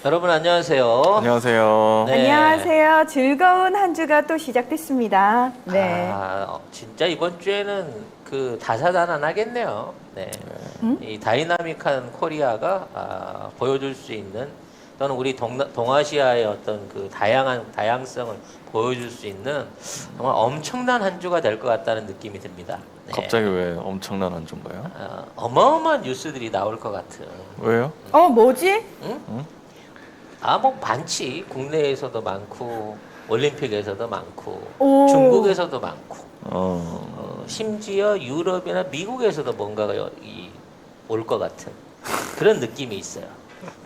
여러분 안녕하세요. 안녕하세요. 네. 안녕하세요. 즐거운 한 주가 또 시작됐습니다. 네. 진짜 이번 주에는 그 다사다난하겠네요. 네. 이 다이나믹한 코리아가 보여줄 수 있는 또는 우리 동아시아의 어떤 그 다양성을 보여줄 수 있는 정말 엄청난 한 주가 될 것 같다는 느낌이 듭니다. 네. 갑자기 왜 엄청난 한 주인가요? 어마어마한 뉴스들이 나올 것 같은. 왜요? 뭐지? 뭐 많지. 국내에서도 많고 올림픽에서도 많고 오. 중국에서도 많고 심지어 유럽이나 미국에서도 뭔가가 올 것 같은 그런 느낌이 있어요.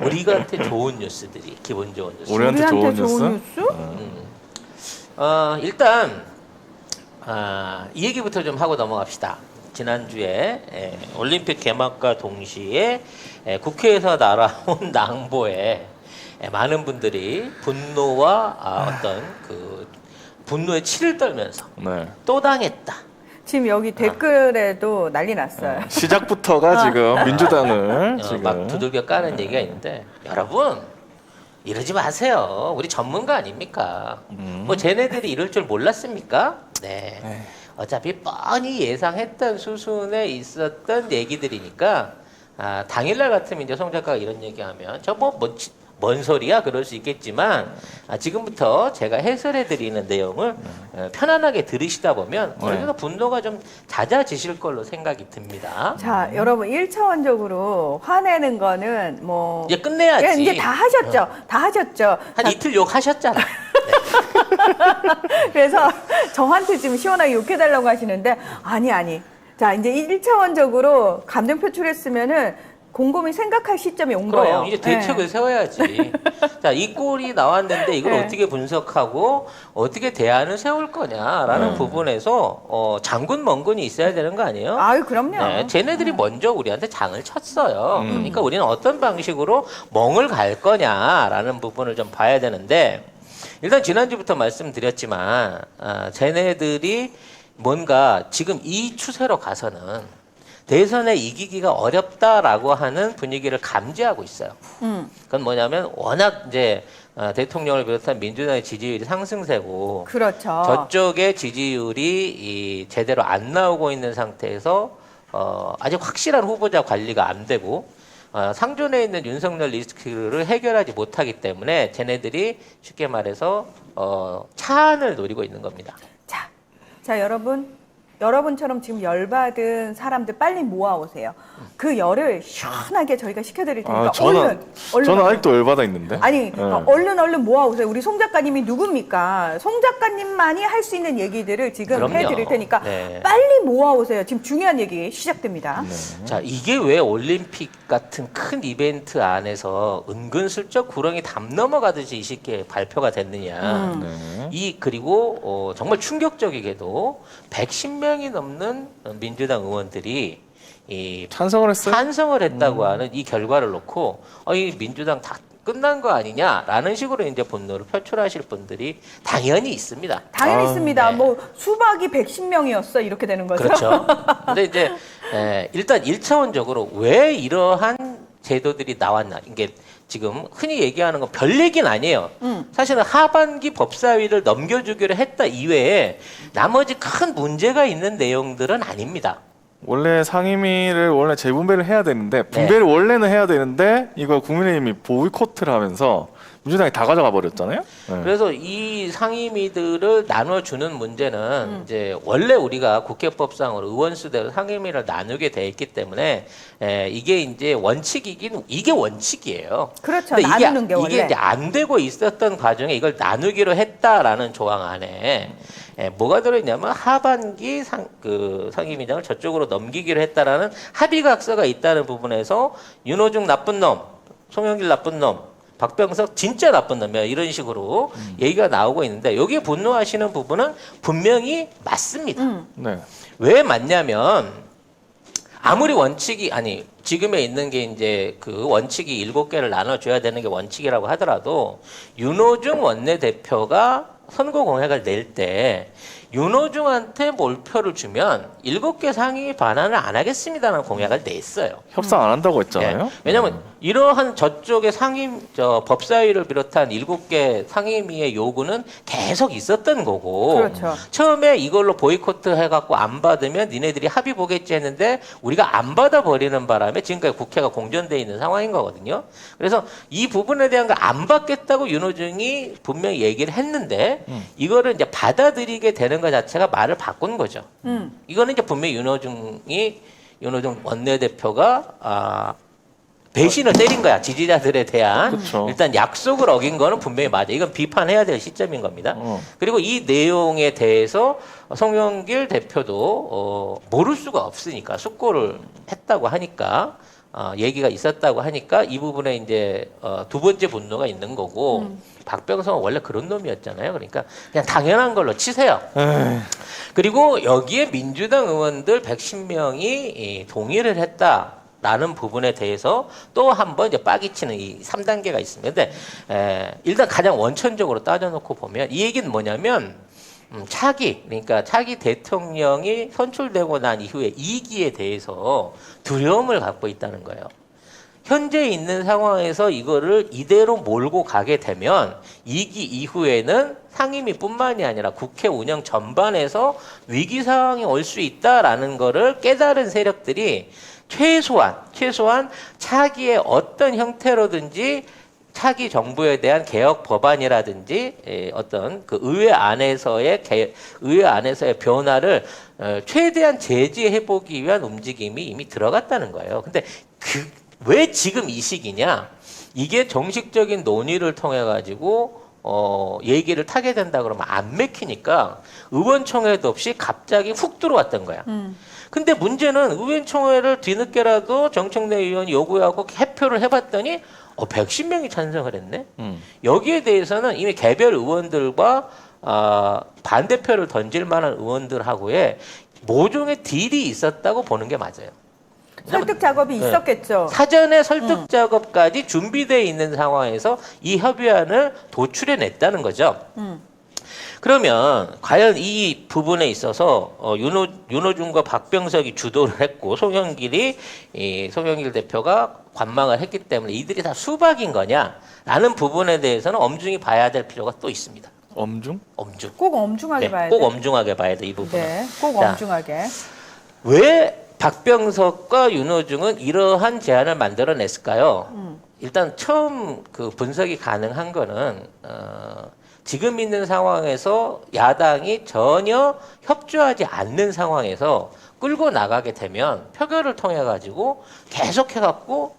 우리한테 좋은 뉴스들이 기분 좋은 뉴스. 우리한테 좋은 뉴스? 일단 이 얘기부터 좀 하고 넘어갑시다. 지난주에 올림픽 개막과 동시에 국회에서 날아온 낭보에 많은 분들이 분노와 어떤 그 분노에 치를 떨면서 네. 또 당했다. 지금 여기 댓글에도 난리 났어요. 시작부터가 지금 민주당을 지금 막 두들겨 까는 얘기가 있는데 여러분 이러지 마세요. 우리 전문가 아닙니까? 뭐 쟤네들이 이럴 줄 몰랐습니까? 네. 어차피 뻔히 예상했던 수순에 있었던 얘기들이니까 당일날 같으면 이제 송 작가가 이런 얘기하면 뭔 소리야? 그럴 수 있겠지만 지금부터 제가 해설해 드리는 내용을 편안하게 들으시다 보면 어느 정도 분노가 좀 잦아지실 걸로 생각이 듭니다. 자, 여러분 1차원적으로 화내는 거는 뭐 이제 끝내야지. 이제 다 하셨죠. 다 하셨죠. 한 이틀 욕 하셨잖아. 그래서 저한테 지금 시원하게 욕해달라고 하시는데 아니. 자, 이제 1차원적으로 감정 표출했으면은 곰곰이 생각할 시점이 온 그럼 거예요. 이제 대책을 세워야지. 자, 이 꼴이 나왔는데 이걸 어떻게 분석하고 어떻게 대안을 세울 거냐라는 부분에서 장군 멍군이 있어야 되는 거 아니에요? 아유, 그럼요. 네, 쟤네들이 먼저 우리한테 장을 쳤어요. 그러니까 우리는 어떤 방식으로 멍을 갈 거냐라는 부분을 좀 봐야 되는데 일단 지난주부터 말씀드렸지만 쟤네들이 뭔가 지금 이 추세로 가서는 대선에 이기기가 어렵다라고 하는 분위기를 감지하고 있어요. 그건 뭐냐면 워낙 이제 대통령을 비롯한 민주당의 지지율이 상승세고 그렇죠. 저쪽의 지지율이 제대로 안 나오고 있는 상태에서 아직 확실한 후보자 관리가 안 되고 상존에 있는 윤석열 리스크를 해결하지 못하기 때문에 쟤네들이 쉽게 말해서 차안을 노리고 있는 겁니다. 자, 여러분처럼 지금 열받은 사람들 빨리 모아오세요. 그 열을 시원하게 저희가 식혀드릴 테니까 얼른. 저는 아직도 열받아 있는데. 아니, 얼른 모아오세요. 우리 송 작가님이 누굽니까? 송 작가님만이 할 수 있는 얘기들을 지금 그럼요. 해드릴 테니까 네. 빨리 모아오세요. 지금 중요한 얘기 시작됩니다. 네. 자, 이게 왜 올림픽 같은 큰 이벤트 안에서 은근슬쩍 구렁이 담 넘어가듯이 쉽게 발표가 됐느냐. 네. 그리고 정말 충격적이게도 110명이 넘는 민주당 의원들이 찬성을 했어요? 찬성을 했다고 하는 이 결과를 놓고 이 민주당 다 끝난 거 아니냐라는 식으로 이제 분노를 표출하실 분들이 당연히 있습니다. 당연히 있습니다. 네. 뭐 수박이 110명이었어 이렇게 되는 거죠. 그렇죠. 근데 이제 일단 1차원적으로 왜 이러한 제도들이 나왔나 이게 지금 흔히 얘기하는 건 별 얘기는 아니에요. 사실은 하반기 법사위를 넘겨주기로 했다 이외에 나머지 큰 문제가 있는 내용들은 아닙니다. 원래 상임위를 원래 재분배를 해야 되는데 분배를 원래는 해야 되는데 이거 국민의힘이 보이콧을 하면서 민주당이 다 가져가 버렸잖아요. 네. 그래서 이 상임위들을 나눠주는 문제는 이제 원래 우리가 국회법상으로 의원 수대로 상임위를 나누게 돼 있기 때문에 이게 이제 이게 원칙이에요. 그렇죠. 근데 나누는 게 원래. 이게 이제 안 되고 있었던 과정에 이걸 나누기로 했다라는 조항 안에 뭐가 들어있냐면 하반기 상임위장을 저쪽으로 넘기기로 했다라는 합의각서가 있다는 부분에서 윤호중 나쁜 놈, 송영길 나쁜 놈, 박병석 진짜 나쁜 놈이야 이런 식으로 얘기가 나오고 있는데 여기에 분노하시는 부분은 분명히 맞습니다. 네. 왜 맞냐면 아무리 지금에 있는 게 이제 그 원칙이 7개를 나눠줘야 되는 게 원칙이라고 하더라도 윤호중 원내대표가 선거 공약을 낼 때 윤호중한테 몰표를 주면 7개 상임위 반환을 안 하겠습니다라는 공약을 냈어요. 협상 안 한다고 했잖아요. 예. 왜냐하면 이러한 저쪽의 법사위를 비롯한 7개 상임위의 요구는 계속 있었던 거고 그렇죠. 처음에 이걸로 보이콧 해갖고 안 받으면 니네들이 합의 보겠지 했는데 우리가 안 받아버리는 바람에 지금까지 국회가 공전돼 있는 상황인 거거든요. 그래서 이 부분에 대한 거 안 받겠다고 윤호중이 분명히 얘기를 했는데 이거를 이제 받아들이게 되는 것 자체가 말을 바꾼 거죠. 이거는 이제 분명히 윤호중 원내대표가 배신을 때린 거야. 지지자들에 대한. 그쵸. 일단 약속을 어긴 거는 분명히 맞아. 이건 비판해야 될 시점인 겁니다. 그리고 이 내용에 대해서 송영길 대표도 모를 수가 없으니까 숙고를 했다고 하니까 얘기가 있었다고 하니까 이 부분에 이제 두 번째 분노가 있는 거고 박병성은 원래 그런 놈이었잖아요. 그러니까 그냥 당연한 걸로 치세요. 에이. 그리고 여기에 민주당 의원들 110명이 동의를 했다라는 부분에 대해서 또 한 번 이제 빠기치는 이 3단계가 있습니다. 근데 일단 가장 원천적으로 따져놓고 보면 이 얘기는 뭐냐면 그러니까 차기 대통령이 선출되고 난 이후에 2기에 대해서 두려움을 갖고 있다는 거예요. 현재 있는 상황에서 이거를 이대로 몰고 가게 되면 2기 이후에는 상임위뿐만이 아니라 국회 운영 전반에서 위기 상황이 올 수 있다라는 거를 깨달은 세력들이 최소한 차기의 어떤 형태로든지 차기 정부에 대한 개혁 법안이라든지 어떤 그 의회 안에서의 변화를 최대한 제지해 보기 위한 움직임이 이미 들어갔다는 거예요. 근데 왜 지금 이 시기냐? 이게 정식적인 논의를 통해 가지고 얘기를 타게 된다 그러면 안 맥히니까 의원총회도 없이 갑자기 훅 들어왔던 거야. 근데 문제는 의원총회를 뒤늦게라도 정청래 의원이 요구하고 개표를 해봤더니 110명이 찬성을 했네. 여기에 대해서는 이미 개별 의원들과 반대표를 던질 만한 의원들하고의 모종의 딜이 있었다고 보는 게 맞아요. 설득 작업이 있었겠죠. 사전에 설득 작업까지 준비되어 있는 상황에서 이 협의안을 도출해냈다는 거죠. 그러면 과연 이 부분에 있어서 윤호중과 박병석이 주도를 했고 송영길 대표가 관망을 했기 때문에 이들이 다 수박인 거냐라는 부분에 대해서는 엄중히 봐야 될 필요가 또 있습니다. 엄중? 엄중. 꼭 엄중하게 봐야 돼. 꼭 엄중하게 봐야 돼, 이 부분. 네, 꼭 자, 엄중하게. 왜 박병석과 윤호중은 이러한 제안을 만들어냈을까요? 일단 처음 그 분석이 가능한 거는 지금 있는 상황에서 야당이 전혀 협조하지 않는 상황에서 끌고 나가게 되면 표결을 통해 가지고 계속해 갖고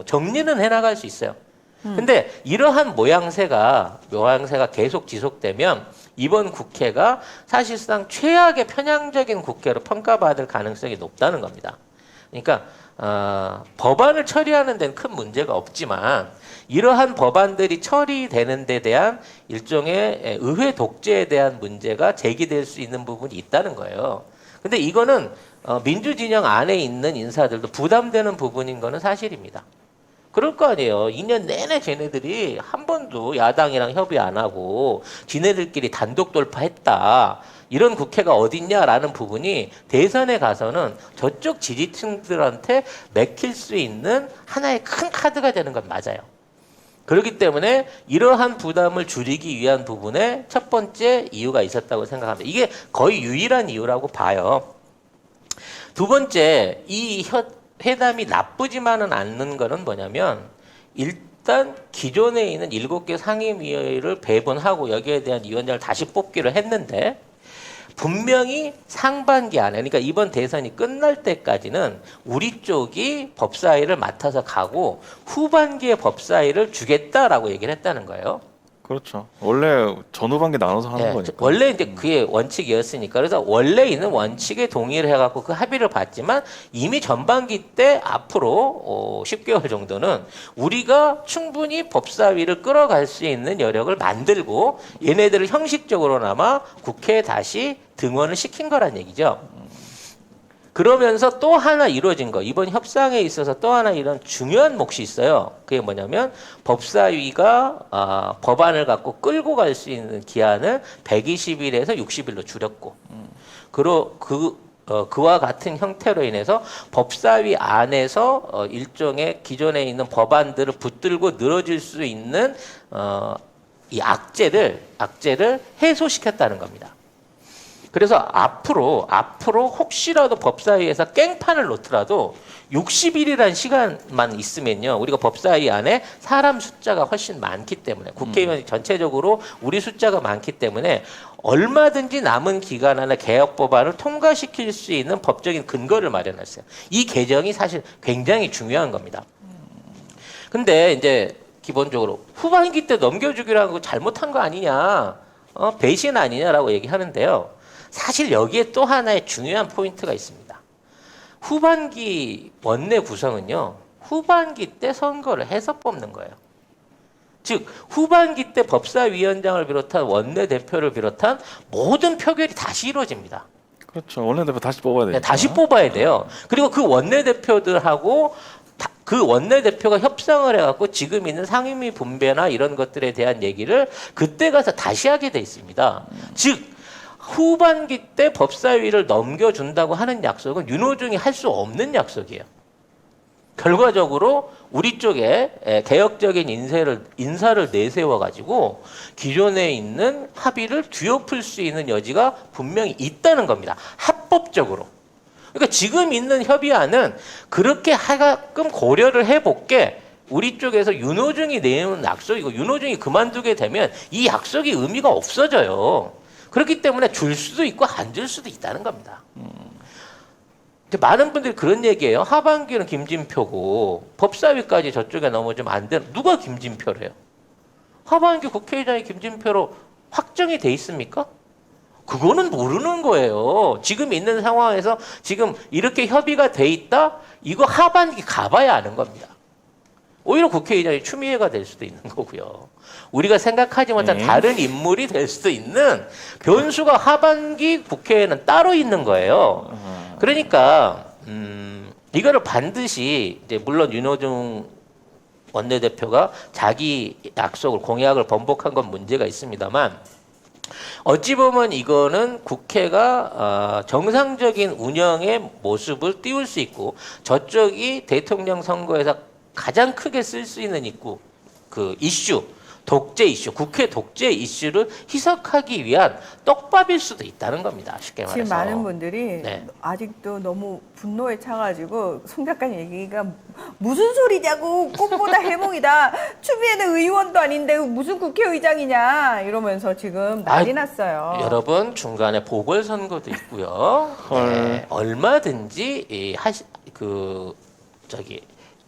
정리는 해나갈 수 있어요. 근데 이러한 모양새가 계속 지속되면 이번 국회가 사실상 최악의 편향적인 국회로 평가받을 가능성이 높다는 겁니다. 그러니까 법안을 처리하는 데는 큰 문제가 없지만 이러한 법안들이 처리되는 데 대한 일종의 의회 독재에 대한 문제가 제기될 수 있는 부분이 있다는 거예요. 근데 이거는 민주진영 안에 있는 인사들도 부담되는 부분인 거는 사실입니다. 그럴 거 아니에요. 2년 내내 쟤네들이 한 번도 야당이랑 협의 안 하고 지네들끼리 단독 돌파했다. 이런 국회가 어딨냐라는 부분이 대선에 가서는 저쪽 지지층들한테 맥힐 수 있는 하나의 큰 카드가 되는 건 맞아요. 그렇기 때문에 이러한 부담을 줄이기 위한 부분에 첫 번째 이유가 있었다고 생각합니다. 이게 거의 유일한 이유라고 봐요. 두 번째, 이 회담이 나쁘지만은 않는 거는 뭐냐면 일단 기존에 있는 7개 상임위를 배분하고 여기에 대한 위원장을 다시 뽑기로 했는데 분명히 상반기 안에 그러니까 이번 대선이 끝날 때까지는 우리 쪽이 법사위를 맡아서 가고 후반기에 법사위를 주겠다라고 얘기를 했다는 거예요. 그렇죠. 원래 전후반기 나눠서 하는 거니까. 원래 이제 그게 원칙이었으니까 그래서 원래 있는 원칙에 동의를 해갖고 그 합의를 봤지만 이미 전반기 때 앞으로 10개월 정도는 우리가 충분히 법사위를 끌어갈 수 있는 여력을 만들고 얘네들을 형식적으로나마 국회에 다시 등원을 시킨 거란 얘기죠. 그러면서 또 하나 이루어진 거, 이번 협상에 있어서 또 하나 이런 중요한 몫이 있어요. 그게 뭐냐면 법사위가 법안을 갖고 끌고 갈 수 있는 기한을 120일에서 60일로 줄였고, 그와 같은 형태로 인해서 법사위 안에서 일종의 기존에 있는 법안들을 붙들고 늘어질 수 있는 이 악재를 해소시켰다는 겁니다. 그래서 앞으로 혹시라도 법사위에서 깽판을 놓더라도 60일이라는 시간만 있으면요, 우리가 법사위 안에 사람 숫자가 훨씬 많기 때문에, 국회의원이 전체적으로 우리 숫자가 많기 때문에 얼마든지 남은 기간 안에 개혁 법안을 통과시킬 수 있는 법적인 근거를 마련했어요. 이 개정이 사실 굉장히 중요한 겁니다. 근데 이제 기본적으로 후반기 때 넘겨주기라는 거 잘못한 거 아니냐, 배신 아니냐라고 얘기하는데요. 사실 여기에 또 하나의 중요한 포인트가 있습니다. 후반기 원내 구성은요, 후반기 때 선거를 해서 뽑는 거예요. 즉 후반기 때 법사위원장을 비롯한 원내대표를 비롯한 모든 표결이 다시 이루어집니다. 그렇죠. 원내대표 다시 뽑아야 돼요. 네, 다시 뽑아야 돼요. 그리고 그 원내대표들하고 그 원내대표가 협상을 해갖고 지금 있는 상임위 분배나 이런 것들에 대한 얘기를 그때 가서 다시 하게 돼 있습니다. 즉 후반기 때 법사위를 넘겨준다고 하는 약속은 윤호중이 할 수 없는 약속이에요. 결과적으로 우리 쪽에 개혁적인 인사를 내세워가지고 기존에 있는 합의를 뒤엎을 수 있는 여지가 분명히 있다는 겁니다. 합법적으로. 그러니까 지금 있는 협의안은 그렇게 하가끔 고려를 해볼게, 우리 쪽에서 윤호중이 내는 약속이고 윤호중이 그만두게 되면 이 약속이 의미가 없어져요. 그렇기 때문에 줄 수도 있고 안 줄 수도 있다는 겁니다. 많은 분들이 그런 얘기예요. 하반기는 김진표고 법사위까지 저쪽에 넘어지면 안 되는, 누가 김진표래요? 하반기 국회의장이 김진표로 확정이 돼 있습니까? 그거는 모르는 거예요. 지금 있는 상황에서 지금 이렇게 협의가 돼 있다? 이거 하반기 가봐야 아는 겁니다. 오히려 국회의장이 추미애가 될 수도 있는 거고요. 우리가 생각하지 못한 다른 인물이 될 수도 있는 변수가 하반기 국회에는 따로 있는 거예요. 그러니까 이거를 반드시 이제 물론 윤호중 원내대표가 자기 약속을 공약을 번복한 건 문제가 있습니다만, 어찌 보면 이거는 국회가 정상적인 운영의 모습을 띄울 수 있고 저쪽이 대통령 선거에서 가장 크게 쓸 수 있는 그 이슈, 독재 이슈, 국회 독재 이슈를 희석하기 위한 떡밥일 수도 있다는 겁니다. 쉽게 말해서. 지금 많은 분들이 네. 아직도 너무 분노에 차가지고 송 작가님 얘기가 무슨 소리냐고, 꿈보다 해몽이다. 추미애는 의원도 아닌데 무슨 국회의장이냐 이러면서 지금 난리 났어요. 여러분 중간에 보궐선거도 있고요. 네, 얼마든지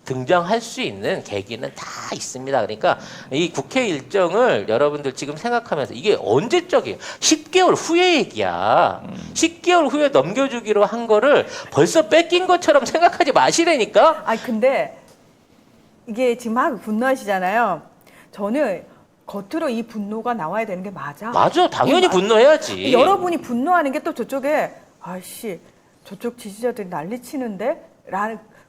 등장할 수 있는 계기는 다 있습니다. 그러니까 이 국회 일정을 여러분들 지금 생각하면서 이게 언제적이에요? 10개월 후의 얘기야. 10개월 후에 넘겨주기로 한 거를 벌써 뺏긴 것처럼 생각하지 마시라니까. 근데 이게 지금 막 분노하시잖아요. 저는 겉으로 이 분노가 나와야 되는 게 맞아. 맞아. 당연히 분노해야지. 여러분이 분노하는 게 또 저쪽에 아이씨 저쪽 지지자들이 난리치는데?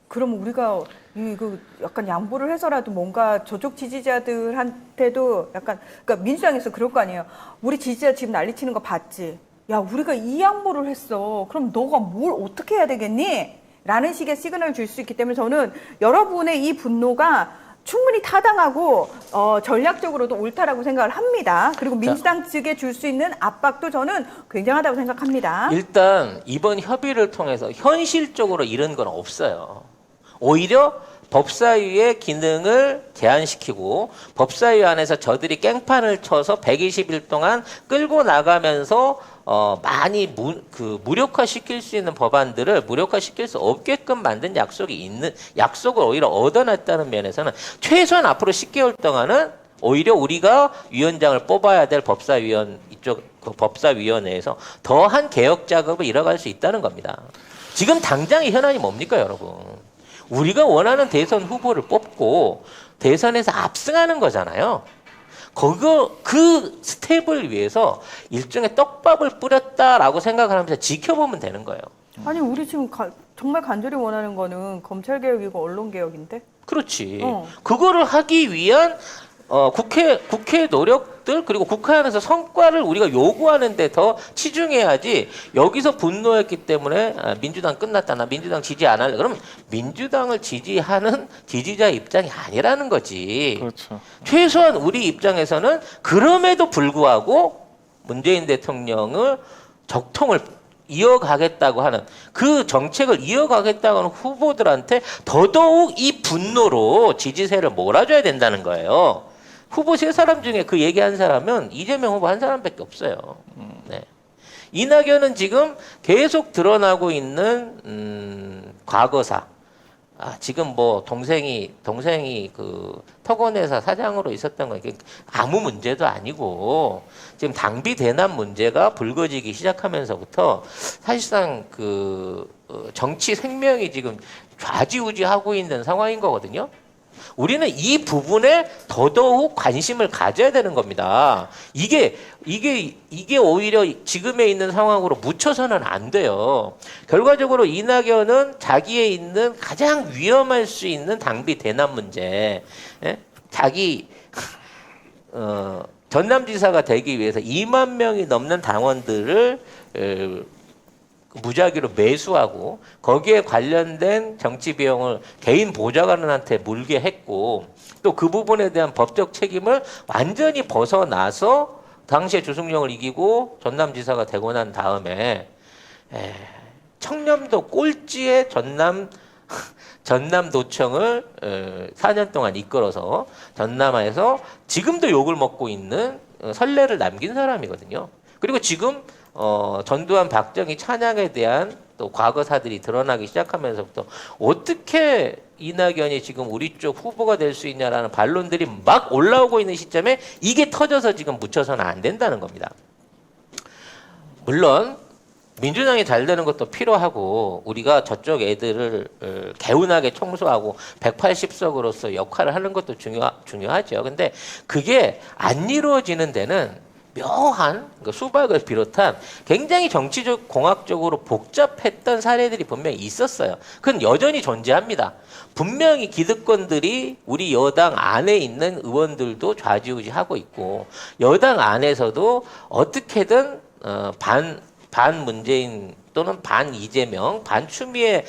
그럼 우리가 이거 약간 양보를 해서라도 뭔가 저쪽 지지자들한테도 약간, 그러니까 민주당에서 그럴 거 아니에요. 우리 지지자 지금 난리치는 거 봤지? 야, 우리가 이 양보를 했어. 그럼 너가 뭘 어떻게 해야 되겠니? 라는 식의 시그널을 줄 수 있기 때문에 저는 여러분의 이 분노가 충분히 타당하고 전략적으로도 옳다라고 생각을 합니다. 그리고 민주당 측에 줄 수 있는 압박도 저는 굉장하다고 생각합니다. 일단 이번 협의를 통해서 현실적으로 이런 건 없어요. 오히려 법사위의 기능을 제한시키고 법사위 안에서 저들이 깽판을 쳐서 120일 동안 끌고 나가면서 많이 무력화시킬 수 있는 법안들을 무력화시킬 수 없게끔 만든 약속을 오히려 얻어냈다는 면에서는 최소한 앞으로 10개월 동안은 오히려 우리가 위원장을 뽑아야 될 법사위원회에서 더한 개혁 작업을 이뤄갈 수 있다는 겁니다. 지금 당장의 현안이 뭡니까, 여러분? 우리가 원하는 대선 후보를 뽑고 대선에서 압승하는 거잖아요. 그 스텝을 위해서 일종의 떡밥을 뿌렸다라고 생각을 하면서 지켜보면 되는 거예요. 아니 우리 지금 정말 간절히 원하는 거는 검찰 개혁이고 언론 개혁인데. 그렇지. 어. 그거를 하기 위한 국회 노력들 그리고 국회 안에서 성과를 우리가 요구하는데 더 치중해야지. 여기서 분노했기 때문에 민주당 끝났다. 나 민주당 지지 안 할래. 그럼 민주당을 지지하는 지지자 입장이 아니라는 거지. 그렇죠. 최소한 우리 입장에서는 그럼에도 불구하고 문재인 대통령을 적통을 이어가겠다고 하는 그 정책을 이어가겠다고 하는 후보들한테 더더욱 이 분노로 지지세를 몰아줘야 된다는 거예요. 후보 세 사람 중에 그 얘기한 사람은 이재명 후보 한 사람밖에 없어요. 네. 이낙연은 지금 계속 드러나고 있는 과거사. 지금 뭐 동생이 그 토건회사 사장으로 있었던 건 이게 아무 문제도 아니고 지금 당비 대납 문제가 불거지기 시작하면서부터 사실상 그 정치 생명이 지금 좌지우지하고 있는 상황인 거거든요. 우리는 이 부분에 더더욱 관심을 가져야 되는 겁니다. 이게 오히려 지금에 있는 상황으로 묻혀서는 안 돼요. 결과적으로 이낙연은 자기에 있는 가장 위험할 수 있는 당비 대납 문제, 자기 전남지사가 되기 위해서 2만 명이 넘는 당원들을 무작위로 매수하고 거기에 관련된 정치 비용을 개인 보좌관한테 물게 했고 또 그 부분에 대한 법적 책임을 완전히 벗어나서 당시에 주승용을 이기고 전남지사가 되고 난 다음에 청렴도 꼴찌의 전남도청을 4년 동안 이끌어서 전남에서 지금도 욕을 먹고 있는 선례를 남긴 사람이거든요. 그리고 지금 전두환, 박정희 찬양에 대한 또 과거사들이 드러나기 시작하면서부터 어떻게 이낙연이 지금 우리 쪽 후보가 될 수 있냐라는 반론들이 막 올라오고 있는 시점에 이게 터져서 지금 묻혀서는 안 된다는 겁니다. 물론 민주당이 잘 되는 것도 필요하고 우리가 저쪽 애들을 개운하게 청소하고 180석으로서 역할을 하는 것도 중요하죠. 근데 그게 안 이루어지는 데는 묘한 수박을 비롯한 굉장히 정치적 공학적으로 복잡했던 사례들이 분명히 있었어요. 그건 여전히 존재합니다. 분명히 기득권들이 우리 여당 안에 있는 의원들도 좌지우지하고 있고 여당 안에서도 어떻게든 반 문재인 또는 반 이재명, 반 추미애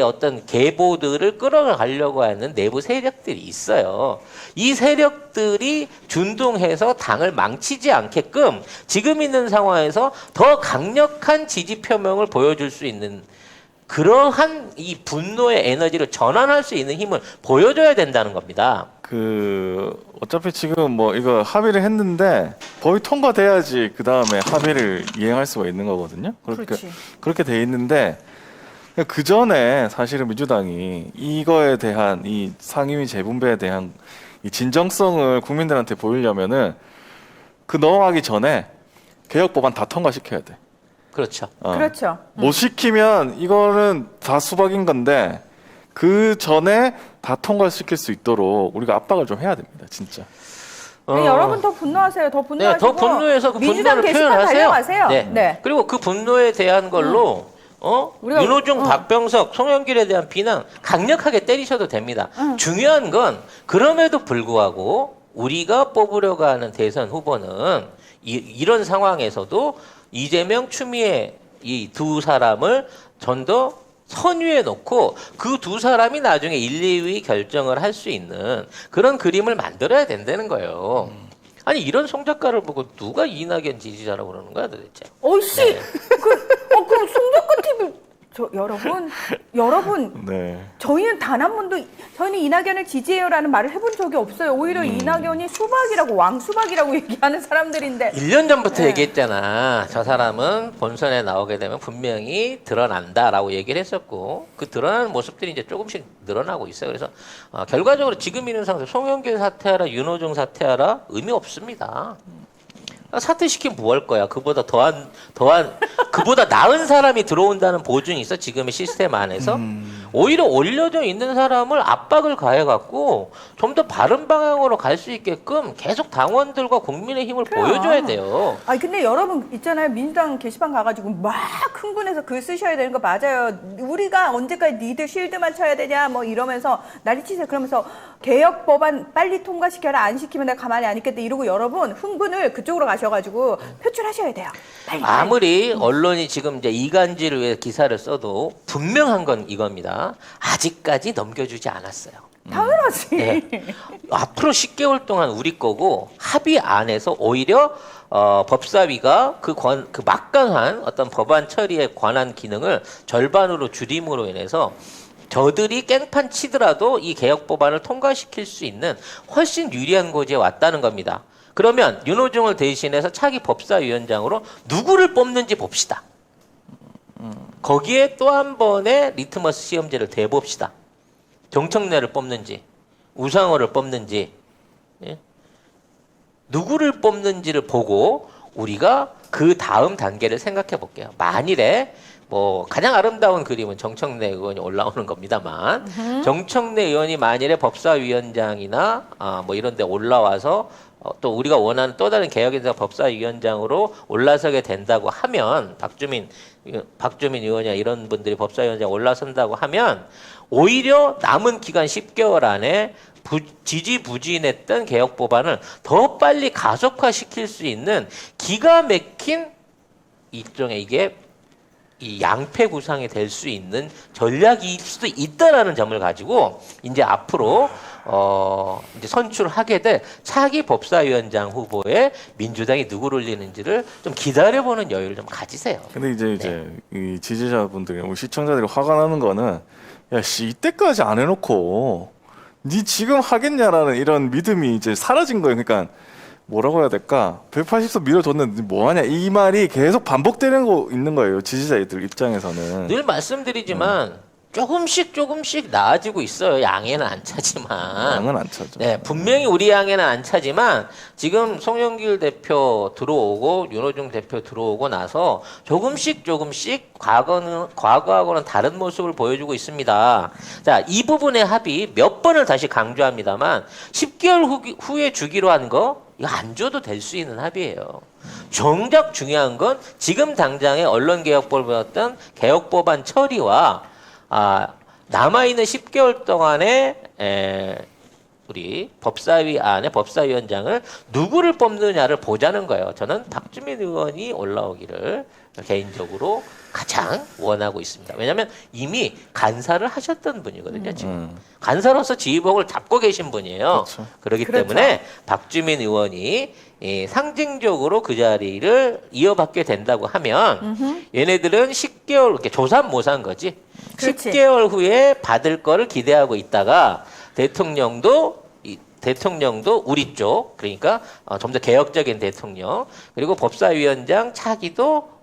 어떤 계보들을 끌어가려고 하는 내부 세력들이 있어요. 이 세력들이 준동해서 당을 망치지 않게끔 지금 있는 상황에서 더 강력한 지지 표명을 보여줄 수 있는 그러한 이 분노의 에너지를 전환할 수 있는 힘을 보여줘야 된다는 겁니다. 어차피 지금 뭐 이거 합의를 했는데 법이 통과돼야지 그 다음에 합의를 이행할 수가 있는 거거든요. 그렇게 돼 있는데 그 전에 사실은 민주당이 이거에 대한 이 상임위 재분배에 대한 이 진정성을 국민들한테 보이려면은 그 넘어가기 전에 개혁법안 다 통과시켜야 돼. 그렇죠. 그렇죠. 못 시키면 이거는 다 수박인 건데 그 전에 다 통과시킬 수 있도록 우리가 압박을 좀 해야 됩니다, 진짜. 여러분 더 분노하세요. 더 분노하시고 더 분노해서 그 민주당 분노를 게시판 표현하세요. 달려가세요. 네. 그리고 그 분노에 대한 걸로 윤호중, 박병석, 송영길에 대한 비난 강력하게 때리셔도 됩니다. 중요한 건 그럼에도 불구하고 우리가 뽑으려고 하는 대선 후보는 이런 상황에서도 이재명, 추미애 이 두 사람을 전 더 선위에 놓고 그 두 사람이 나중에 1, 2위 결정을 할 수 있는 그런 그림을 만들어야 된다는 거예요. 아니 이런 송작가를 보고 누가 이낙연 지지자라고 그러는 거야 도대체? 어이씨, 네. 그럼 송작가 TV 여러분, 네. 저희는 단 한 번도 저희는 이낙연을 지지해요라는 말을 해본 적이 없어요. 오히려 이낙연이 수박이라고 왕수박이라고 얘기하는 사람들인데 1년 전부터 네. 얘기했잖아. 저 사람은 본선에 나오게 되면 분명히 드러난다라고 얘기를 했었고 그 드러나는 모습들이 이제 조금씩 늘어나고 있어요. 그래서 결과적으로 지금 있는 상태 송영길 사퇴하라, 윤호중 사퇴하라 의미 없습니다. 사퇴시키면 뭐 할 거야? 그보다 그보다 나은 사람이 들어온다는 보증이 있어? 지금의 시스템 안에서? 오히려 올려져 있는 사람을 압박을 가해갖고 좀 더 바른 방향으로 갈 수 있게끔 계속 당원들과 국민의힘을 보여줘야 돼요. 아니 근데 여러분 있잖아요. 민주당 게시판 가가지고 막 흥분해서 글 쓰셔야 되는 거 맞아요. 우리가 언제까지 니들 쉴드만 쳐야 되냐 뭐 이러면서 난리치세요. 그러면서 개혁 법안 빨리 통과시켜라. 안 시키면 내가 가만히 안 있겠다 이러고 여러분 흥분을 그쪽으로 가셔가지고 표출하셔야 돼요. 빨리. 아무리 언론이 지금 이제 이간질을 위해 기사를 써도 분명한 건 이겁니다. 아직까지 넘겨주지 않았어요. 당연하지. 네. 앞으로 10개월 동안 우리 거고 합의 안에서 오히려 법사위가 그 막강한 어떤 법안 처리에 관한 기능을 절반으로 줄임으로 인해서 저들이 깽판 치더라도 이 개혁 법안을 통과시킬 수 있는 훨씬 유리한 고지에 왔다는 겁니다. 그러면 윤호중을 대신해서 차기 법사위원장으로 누구를 뽑는지 봅시다. 거기에 또 한 번의 리트머스 시험지를 대봅시다. 정청래를 뽑는지 우상호를 뽑는지 예? 누구를 뽑는지를 보고 우리가 그 다음 단계를 생각해 볼게요. 만일에 뭐 가장 아름다운 그림은 정청래 의원이 올라오는 겁니다만 정청래 의원이 만일에 법사위원장이나 뭐 이런 데 올라와서 또 우리가 원하는 또 다른 개혁인사 법사위원장으로 올라서게 된다고 하면 박주민 의원이나 이런 분들이 법사위원장 올라선다고 하면 오히려 남은 기간 10개월 안에 지지부진했던 개혁 법안을 더 빨리 가속화시킬 수 있는 기가 막힌 일종의 이게 이 양패 구상이 될 수 있는 전략일 수도 있다라는 점을 가지고 이제 앞으로 이제 선출하게 될 차기 법사위원장 후보에 민주당이 누구를 올리는지를 좀 기다려보는 여유를 좀 가지세요. 근데 이제 이 지지자분들이 우리 시청자들이 화가 나는 거는 야 씨 이때까지 안 해놓고 니 지금 하겠냐라는 이런 믿음이 이제 사라진 거예요. 그러니까 뭐라고 해야 될까? 180석 밀어줬는데 뭐하냐 이 말이 계속 반복되는 거 있는 거예요. 지지자들 입장에서는. 늘 말씀드리지만 조금씩 나아지고 있어요. 양에는 안 차지만. 양은 안 차죠. 네, 분명히 우리 양에는 안 차지만 지금 송영길 대표 들어오고 윤호중 대표 들어오고 나서 조금씩 과거하고는 다른 모습을 보여주고 있습니다. 자, 이 부분의 합의 몇 번을 다시 강조합니다만 10개월 후에 주기로 한 거 이거 안 줘도 될 수 있는 합의예요. 정작 중요한 건 지금 당장의 언론개혁법을 배웠던 개혁법안 처리와 남아있는 10개월 동안에 우리 법사위 안에 법사위원장을 누구를 뽑느냐를 보자는 거예요. 저는 박주민 의원이 올라오기를 개인적으로 가장 원하고 있습니다. 왜냐하면 이미 간사를 하셨던 분이거든요. 지금 간사로서 지휘봉을 잡고 계신 분이에요. 그렇죠. 그렇기 그렇죠. 때문에 박주민 의원이 상징적으로 그 자리를 이어받게 된다고 하면 얘네들은 10개월 이렇게 조삼모사인 거지. 그렇지. 10개월 후에 받을 거를 기대하고 있다가 대통령도 우리 쪽 그러니까 좀 더 개혁적인 대통령 그리고 법사위원장 차기도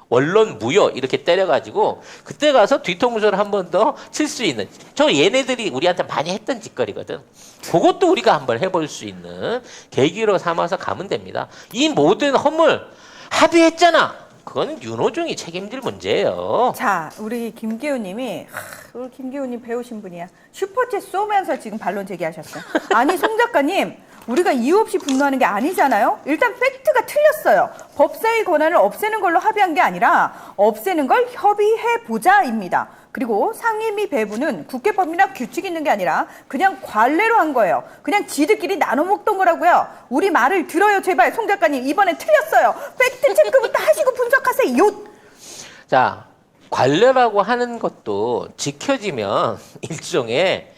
원론 무효 이렇게 때려가지고 그때 가서 뒤통수를 한 번 더 칠 수 있는 얘네들이 우리한테 많이 했던 짓거리거든. 그것도 우리가 한번 해볼 수 있는 계기로 삼아서 가면 됩니다. 이 모든 허물 합의했잖아. 그건 윤호중이 책임질 문제예요. 자, 우리 김기훈님이 우리 김기훈님 배우신 분이야. 슈퍼챗 쏘면서 지금 반론 제기하셨어요. 아니 송 작가님, 우리가 이유 없이 분노하는 게 아니잖아요. 일단 팩트가 틀렸어요. 법사위 권한을 없애는 걸로 합의한 게 아니라 없애는 걸 협의해 보자입니다. 그리고 상임위 배분은 국회법이나 규칙이 있는 게 아니라 그냥 관례로 한 거예요. 그냥 지들끼리 나눠 먹던 거라고요. 우리 말을 들어요, 제발. 송 작가님, 이번엔 틀렸어요. 팩트 체크부터 하시고 분석하세요. 자, 관례라고 하는 것도 지켜지면 일종의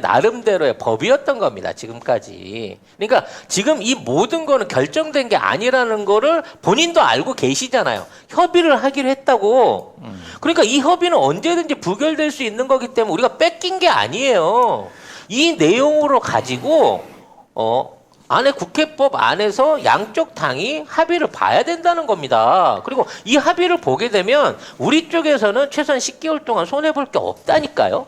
나름대로의 법이었던 겁니다. 지금까지. 그러니까 지금 이 모든 거는 결정된 게 아니라는 거를 본인도 알고 계시잖아요. 협의를 하기로 했다고. 그러니까 이 협의는 언제든지 부결될 수 있는 거기 때문에 우리가 뺏긴 게 아니에요. 이 내용으로 가지고 안에 국회법 안에서 양쪽 당이 합의를 봐야 된다는 겁니다. 그리고 이 합의를 보게 되면 우리 쪽에서는 최소한 10개월 동안 손해볼 게 없다니까요.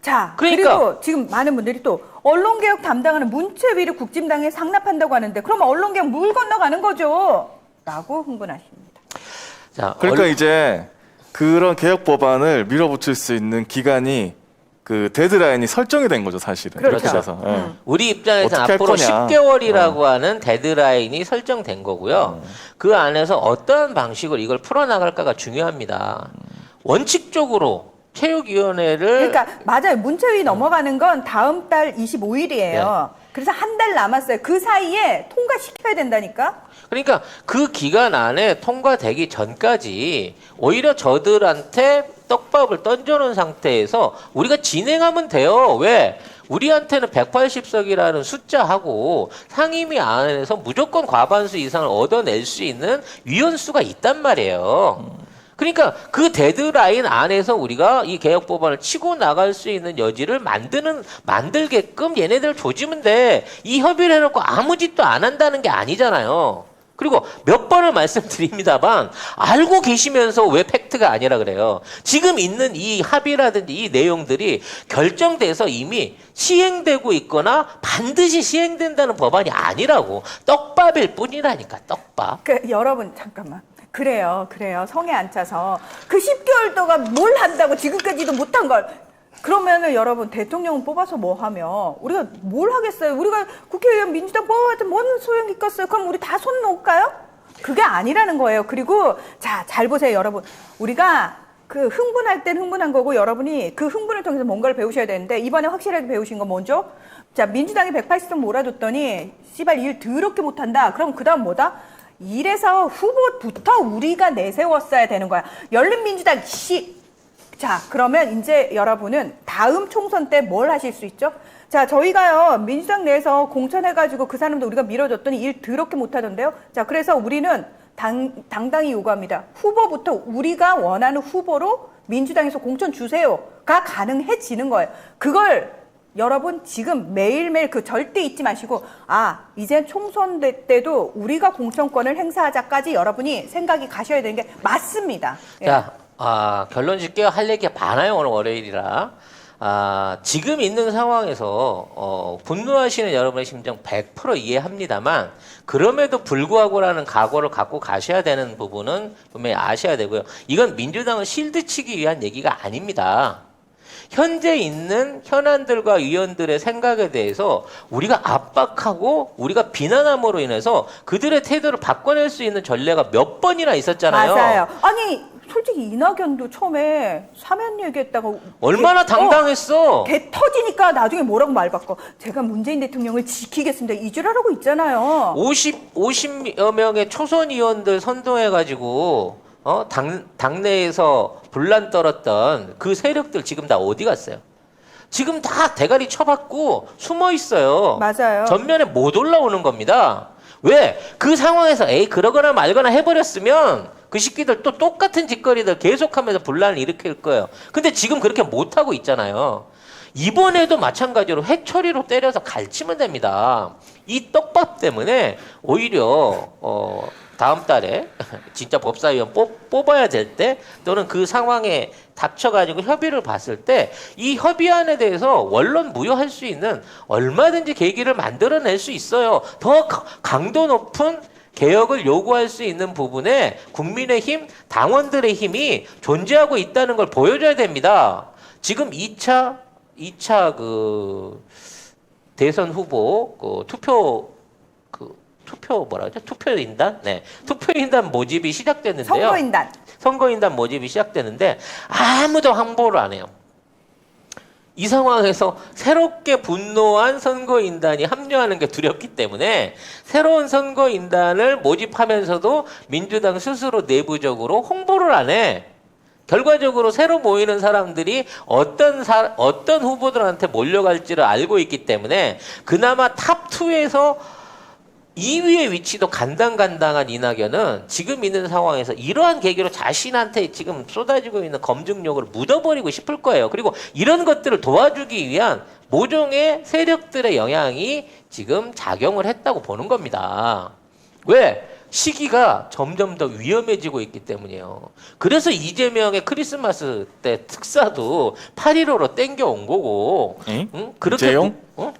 자, 그러니까. 그리고 지금 많은 분들이 또 언론개혁 담당하는 문체위를 국진당에 상납한다고 하는데 그러면 언론개혁 물 건너가는 거죠? 라고 흥분하십니다. 자, 그러니까 이제 그런 개혁 법안을 밀어붙일 수 있는 기간이 그 데드라인이 설정이 된 거죠, 사실은. 그렇죠. 이렇게 돼서. 예. 우리 입장에서는 어떻게 할 앞으로 거냐. 10개월이라고 하는 데드라인이 설정된 거고요. 그 안에서 어떠한 방식으로 이걸 풀어나갈까가 중요합니다. 원칙적으로 체육위원회를 그러니까 맞아요. 문체위 넘어가는 건 다음 달 25일이에요. 네. 그래서 한 달 남았어요. 그 사이에 통과시켜야 된다니까. 그러니까 그 기간 안에 통과되기 전까지 오히려 저들한테 떡밥을 던져놓은 상태에서 우리가 진행하면 돼요. 왜? 우리한테는 180석이라는 숫자하고 상임위 안에서 무조건 과반수 이상을 얻어낼 수 있는 위원수가 있단 말이에요. 그러니까 그 데드라인 안에서 우리가 이 개혁 법안을 치고 나갈 수 있는 여지를 만들게끔 얘네들 조지면 돼. 이 협의를 해놓고 아무 짓도 안 한다는 게 아니잖아요. 그리고 몇 번을 말씀드립니다만 알고 계시면서 왜 팩트가 아니라 그래요. 지금 있는 이 합의라든지 이 내용들이 결정돼서 이미 시행되고 있거나 반드시 시행된다는 법안이 아니라고. 떡밥일 뿐이라니까, 떡밥. 여러분 잠깐만. 그래요. 성에 안 차서 그 10개월 동안 뭘 한다고 지금까지도 못한 걸. 그러면은 여러분 대통령 뽑아서 뭐 하면 우리가 뭘 하겠어요? 우리가 국회의원 민주당 뽑아봤자 뭔 소용이 있겠어요? 그럼 우리 다 손 놓을까요? 그게 아니라는 거예요. 그리고 자, 잘 보세요, 여러분. 우리가 그 흥분할 땐 흥분한 거고 여러분이 그 흥분을 통해서 뭔가를 배우셔야 되는데 이번에 확실하게 배우신 건 뭐죠? 자, 민주당이 180석 몰아줬더니 씨발 일 더럽게 못한다. 그럼 그다음 뭐다? 이래서 후보부터 우리가 내세웠어야 되는 거야. 열린민주당 자, 그러면 이제 여러분은 다음 총선 때 뭘 하실 수 있죠? 자, 저희가요, 민주당 내에서 공천해가지고 그 사람도 우리가 밀어줬더니 일 더럽게 못하던데요? 자, 그래서 우리는 당당히 요구합니다. 후보부터 우리가 원하는 후보로 민주당에서 공천 주세요가 가능해지는 거예요. 그걸 여러분 지금 매일매일 그 절대 잊지 마시고 이제 총선 때도 우리가 공천권을 행사하자까지 여러분이 생각이 가셔야 되는 게 맞습니다. 예. 자, 결론 짓게요. 할 얘기가 많아요. 오늘 월요일이라. 지금 있는 상황에서 분노하시는 여러분의 심정 100% 이해합니다만 그럼에도 불구하고라는 각오를 갖고 가셔야 되는 부분은 분명히 아셔야 되고요. 이건 민주당을 실드치기 위한 얘기가 아닙니다. 현재 있는 현안들과 위원들의 생각에 대해서 우리가 압박하고 우리가 비난함으로 인해서 그들의 태도를 바꿔낼 수 있는 전례가 몇 번이나 있었잖아요. 맞아요. 아니 솔직히 이낙연도 처음에 사면 얘기했다가 얼마나 당당했어. 개 터지니까 나중에 뭐라고 말 바꿔. 제가 문재인 대통령을 지키겠습니다. 이주라라고 있잖아요. 50여 명의 초선 의원들 선동해가지고 당내에서 분란 떨었던 그 세력들 지금 다 어디 갔어요? 지금 다 대가리 쳐박고 숨어 있어요. 맞아요. 전면에 못 올라오는 겁니다. 왜? 그 상황에서 그러거나 말거나 해버렸으면 그 새끼들 또 똑같은 짓거리들 계속하면서 분란을 일으킬 거예요. 근데 지금 그렇게 못하고 있잖아요. 이번에도 마찬가지로 회초리로 때려서 갈치면 됩니다. 이 떡밥 때문에 오히려 다음 달에 진짜 법사위원 뽑아야 될 때 또는 그 상황에 닥쳐가지고 협의를 봤을 때 이 협의안에 대해서 원론 무효할 수 있는 얼마든지 계기를 만들어낼 수 있어요. 더 강도 높은 개혁을 요구할 수 있는 부분에 국민의힘 당원들의 힘이 존재하고 있다는 걸 보여줘야 됩니다. 지금 2차 그 대선 후보 그 투표인단? 네. 투표인단 모집이 시작됐는데요. 선거인단 모집이 시작되는데 아무도 항보를 안 해요. 이 상황에서 새롭게 분노한 선거인단이 합류하는 게 두렵기 때문에 새로운 선거인단을 모집하면서도 민주당 스스로 내부적으로 홍보를 안 해. 결과적으로 새로 모이는 사람들이 어떤 후보들한테 몰려갈지를 알고 있기 때문에 그나마 탑2에서 2위의 위치도 간당간당한 이낙연은 지금 있는 상황에서 이러한 계기로 자신한테 지금 쏟아지고 있는 검증력을 묻어버리고 싶을 거예요. 그리고 이런 것들을 도와주기 위한 모종의 세력들의 영향이 지금 작용을 했다고 보는 겁니다. 왜? 시기가 점점 더 위험해지고 있기 때문이에요. 그래서 이재명의 크리스마스 때 특사도 8.15로 땡겨온 거고. 응? 이재용?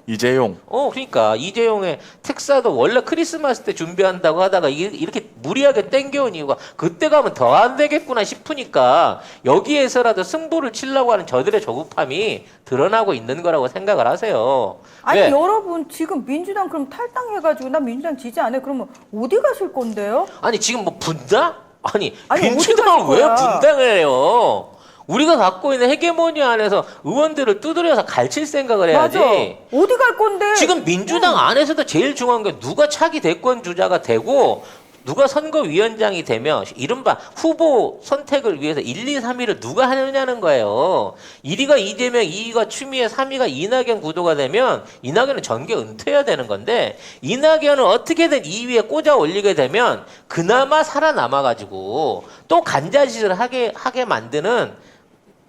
이재용. 그러니까 이재용의 특사도 원래 크리스마스 때 준비한다고 하다가 이렇게 무리하게 땡겨온 이유가 그때 가면 더 안 되겠구나 싶으니까 여기에서라도 승부를 치려고 하는 저들의 조급함이 드러나고 있는 거라고 생각을 하세요. 아니 왜? 여러분 지금 민주당 그럼 탈당해가지고 나 민주당 지지 안 해. 그러면 어디 가실 건데요? 아니 지금 뭐 분당? 아니 어디 민주당을 가실 왜 거야? 분당을 해요? 우리가 갖고 있는 헤게모니 안에서 의원들을 두드려서 갈칠 생각을 해야지. 맞아. 어디 갈 건데? 지금 민주당 안에서도 제일 중요한 게 누가 차기 대권 주자가 되고 누가 선거위원장이 되면 이른바 후보 선택을 위해서 1, 2, 3위를 누가 하느냐는 거예요. 1위가 이재명, 2위가 추미애, 3위가 이낙연 구도가 되면 이낙연은 전개 은퇴해야 되는 건데 이낙연은 어떻게든 2위에 꽂아 올리게 되면 그나마 살아남아가지고 또 간자짓을 하게 만드는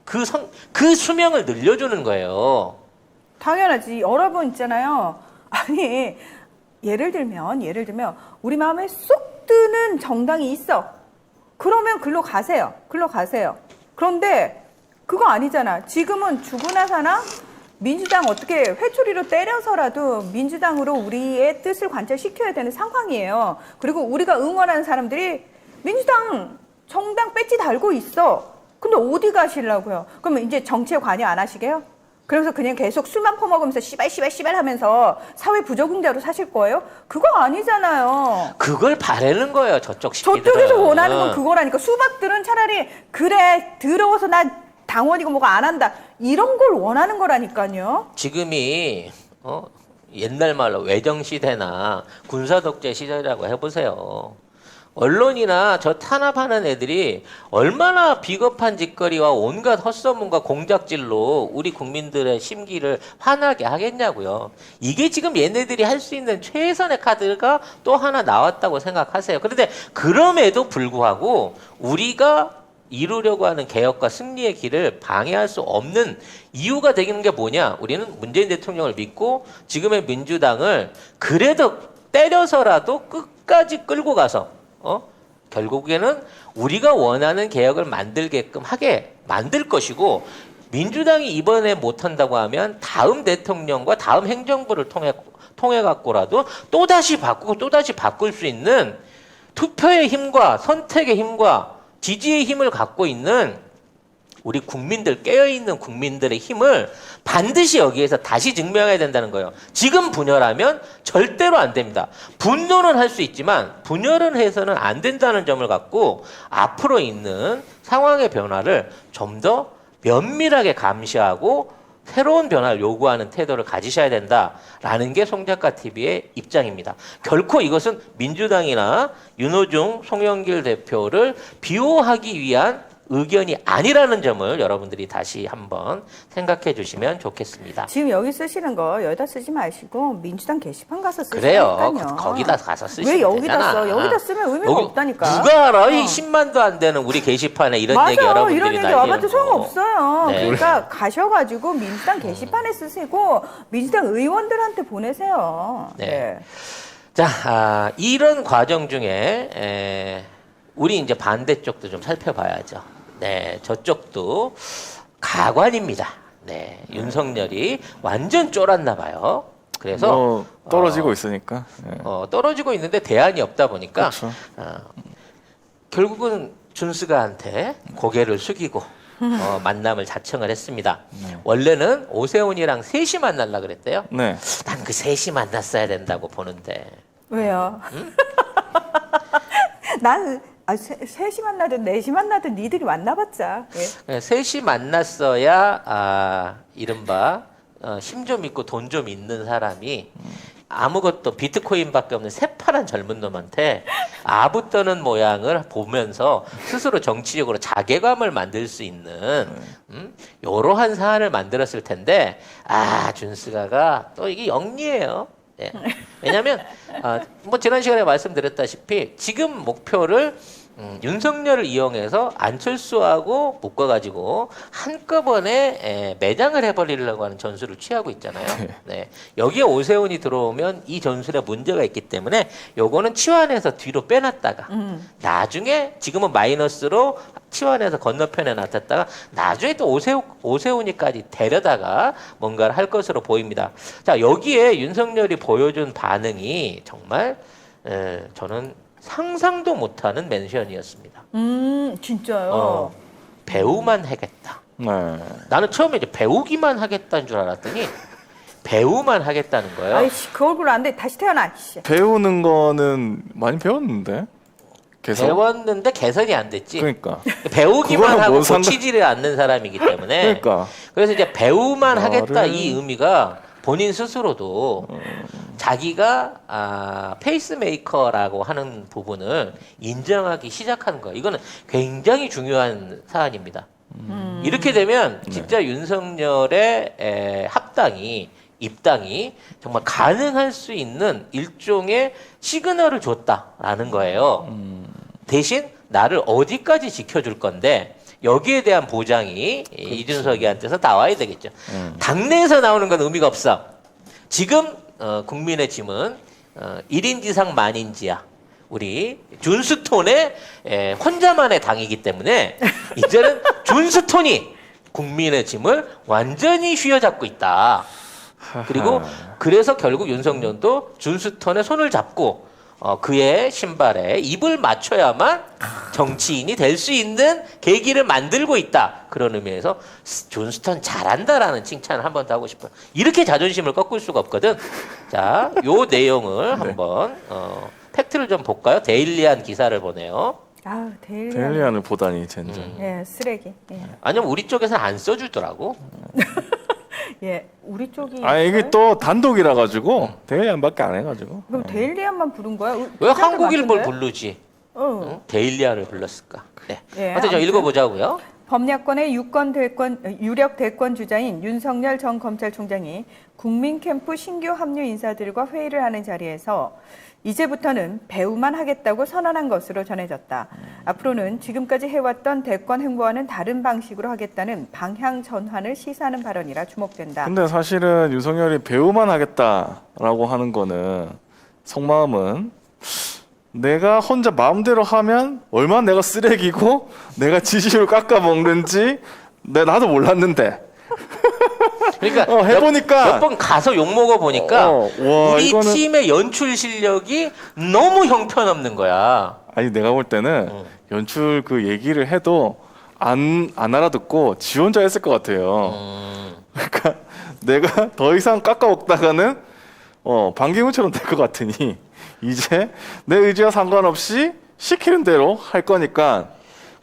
그 수명을 늘려주는 거예요. 당연하지. 여러분 있잖아요. 아니 예를 들면 우리 마음에 쏙 드는 정당이 있어. 그러면 글로 가세요. 그런데 그거 아니잖아. 지금은 죽으나 사나 민주당 어떻게 회초리로 때려서라도 민주당으로 우리의 뜻을 관철시켜야 되는 상황이에요. 그리고 우리가 응원하는 사람들이 민주당 정당 배지 달고 있어. 근데 어디 가시려고요? 그러면 이제 정치에 관여 안 하시게요? 그래서 그냥 계속 술만 퍼먹으면서 씨발 하면서 사회 부적응자로 사실 거예요? 그거 아니잖아요. 그걸 바라는 거예요, 저쪽 시기들은. 저쪽에서 원하는 건 그거라니까. 수박들은 차라리 그래 더러워서 나 당원이고 뭐가 안 한다 이런 걸 원하는 거라니까요. 지금이 옛날 말로 외정시대나 군사독재 시절이라고 해보세요. 언론이나 저 탄압하는 애들이 얼마나 비겁한 짓거리와 온갖 헛소문과 공작질로 우리 국민들의 심기를 화나게 하겠냐고요. 이게 지금 얘네들이 할 수 있는 최선의 카드가 또 하나 나왔다고 생각하세요. 그런데 그럼에도 불구하고 우리가 이루려고 하는 개혁과 승리의 길을 방해할 수 없는 이유가 되는 게 뭐냐? 우리는 문재인 대통령을 믿고 지금의 민주당을 그래도 때려서라도 끝까지 끌고 가서 결국에는 우리가 원하는 개혁을 만들게끔 하게 만들 것이고 민주당이 이번에 못한다고 하면 다음 대통령과 다음 행정부를 통해 갖고라도 또다시 바꾸고 또다시 바꿀 수 있는 투표의 힘과 선택의 힘과 지지의 힘을 갖고 있는 우리 국민들, 깨어있는 국민들의 힘을 반드시 여기에서 다시 증명해야 된다는 거예요. 지금 분열하면 절대로 안 됩니다. 분노는 할 수 있지만 분열은 해서는 안 된다는 점을 갖고 앞으로 있는 상황의 변화를 좀 더 면밀하게 감시하고 새로운 변화를 요구하는 태도를 가지셔야 된다라는 게 송작가TV의 입장입니다. 결코 이것은 민주당이나 윤호중, 송영길 대표를 비호하기 위한 의견이 아니라는 점을 여러분들이 다시 한번 생각해 주시면 좋겠습니다. 지금 여기 쓰시는 거 여기다 쓰지 마시고 민주당 게시판 가서 그래요. 쓰시라니까요. 거기다 가서 쓰시면 왜 여기다 되잖아. 써? 여기다 쓰면 의미가 없다니까. 누가 알아? 이 10만도 안 되는 우리 게시판에 이런 맞아, 얘기 여러분들이 이런 얘기 날리는 와봐도 거. 소용없어요. 네. 그러니까 가셔가지고 민주당 게시판에 쓰시고 민주당 의원들한테 보내세요. 네. 자, 이런 과정 중에 우리 이제 반대쪽도 좀 살펴봐야죠. 네, 저쪽도 가관입니다. 네, 윤석열이 완전 쫄았나 봐요. 그래서 떨어지고 있으니까. 네. 떨어지고 있는데 대안이 없다 보니까 그렇죠. 결국은 준스가한테 고개를 숙이고 만남을 자청을 했습니다. 네. 원래는 오세훈이랑 셋이 만나려고 그랬대요. 네. 난 그 셋이 만났어야 된다고 보는데. 왜요? 난 셋이 만나든 넷이 만나든 니들이 만나봤자. 예. 셋이 만났어야 이른바 힘 좀 있고 돈 좀 있는 사람이 아무것도 비트코인밖에 없는 새파란 젊은 놈한테 아부 떠는 모양을 보면서 스스로 정치적으로 자괴감을 만들 수 있는 이러한 사안을 만들었을 텐데 준스가가 또 이게 영리해요. 예. 왜냐하면 뭐 지난 시간에 말씀드렸다시피 지금 목표를 윤석열을 이용해서 안철수하고 묶어가지고 한꺼번에 매장을 해버리려고 하는 전술을 취하고 있잖아요. 네. 여기에 오세훈이 들어오면 이 전술에 문제가 있기 때문에 요거는 치환해서 뒤로 빼놨다가 나중에 지금은 마이너스로 치환해서 건너편에 놨다가 나중에 또 오세훈이까지 데려다가 뭔가를 할 것으로 보입니다. 자, 여기에 윤석열이 보여준 반응이 정말 저는 상상도 못하는 멘션이었습니다. 진짜요? 배우만 하겠다. 네. 나는 처음에 이제 배우기만 하겠다는 줄 알았더니 배우만 하겠다는 거예요. 아이씨, 그 얼굴 안 돼. 다시 태어나. 씨. 배우는 거는 많이 배웠는데. 개선? 배웠는데 개선이 안 됐지. 그러니까. 배우기만 그거랑 하고 뭔 상관- 고치지를 않는 사람이기 때문에. 그러니까. 그래서 이제 배우만 하겠다 말을- 이 의미가 본인 스스로도 자기가 페이스메이커라고 하는 부분을 인정하기 시작하는 거예요. 이거는 굉장히 중요한 사안입니다. 이렇게 되면 진짜 윤석열의 입당이 정말 가능할 수 있는 일종의 시그널을 줬다라는 거예요. 대신 나를 어디까지 지켜줄 건데 여기에 대한 보장이 이준석이한테서 나와야 되겠죠. 당내에서 나오는 건 의미가 없어. 지금 국민의 짐은 1인 지상 만인지야. 우리 존스톤의 혼자만의 당이기 때문에 이제는 존스톤이 국민의 짐을 완전히 휘어잡고 있다. 그리고 그래서 결국 윤석열도 존스톤의 손을 잡고 그의 신발에 입을 맞춰야만 정치인이 될 수 있는 계기를 만들고 있다. 그런 의미에서 존스턴 잘한다라는 칭찬을 한 번 더 하고 싶어요. 이렇게 자존심을 꺾을 수가 없거든. 자, 요 내용을 한번 팩트를 좀 볼까요? 데일리한 기사를 보네요. 아, 데일리안을 보다니 젠장. 예, 쓰레기. 예. 아니면 우리 쪽에서는 안 써주더라고. 예, 우리 쪽이. 아 이게 있어요? 또 단독이라 가지고 데일리안밖에 안 해가지고. 그럼 데일리안만 부른 거야? 왜 한국일보를 부르지? 응? 어. 데일리안을 불렀을까? 네. 예, 하여튼 좀 아무튼. 읽어보자고요. 범야권의 유력 대권 주자인 윤석열 전 검찰총장이 국민캠프 신규 합류 인사들과 회의를 하는 자리에서 이제부터는 배우만 하겠다고 선언한 것으로 전해졌다. 앞으로는 지금까지 해왔던 대권 행보와는 다른 방식으로 하겠다는 방향 전환을 시사하는 발언이라 주목된다. 근데 사실은 윤석열이 배우만 하겠다라고 하는 거는 속마음은 내가 혼자 마음대로 하면 얼마나 내가 쓰레기고 내가 지지율 깎아 먹는지 나도 몰랐는데. 그러니까 해보니까 몇 번 가서 욕 먹어 보니까 와, 우리 이거는- 팀의 연출 실력이 너무 형편없는 거야. 아니 내가 볼 때는 연출 그 얘기를 해도 안 알아듣고 지 혼자 했을 것 같아요. 그러니까 내가 더 이상 깎아 먹다가는 반기문처럼 될 것 같으니 이제 내 의지와 상관없이 시키는 대로 할 거니까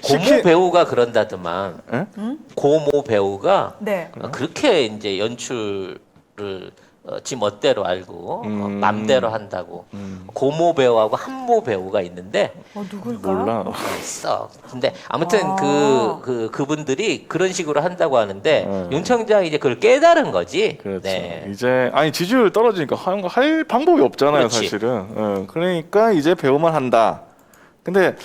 고모 배우가 그런다더만. 에? 고모 배우가 네. 그렇게 이제 연출을 지 멋대로 알고 맘대로 한다고. 고모 배우하고 한모 배우가 있는데 누굴까? 몰라. 있어. 근데 아무튼 아. 그분들이 그런 식으로 한다고 하는데 윤 청장이 이제 그걸 깨달은 거지. 그렇죠. 네. 이제 아니 지지율 떨어지니까 할 방법이 없잖아요, 그렇지. 사실은. 그러니까 이제 배우만 한다. 근데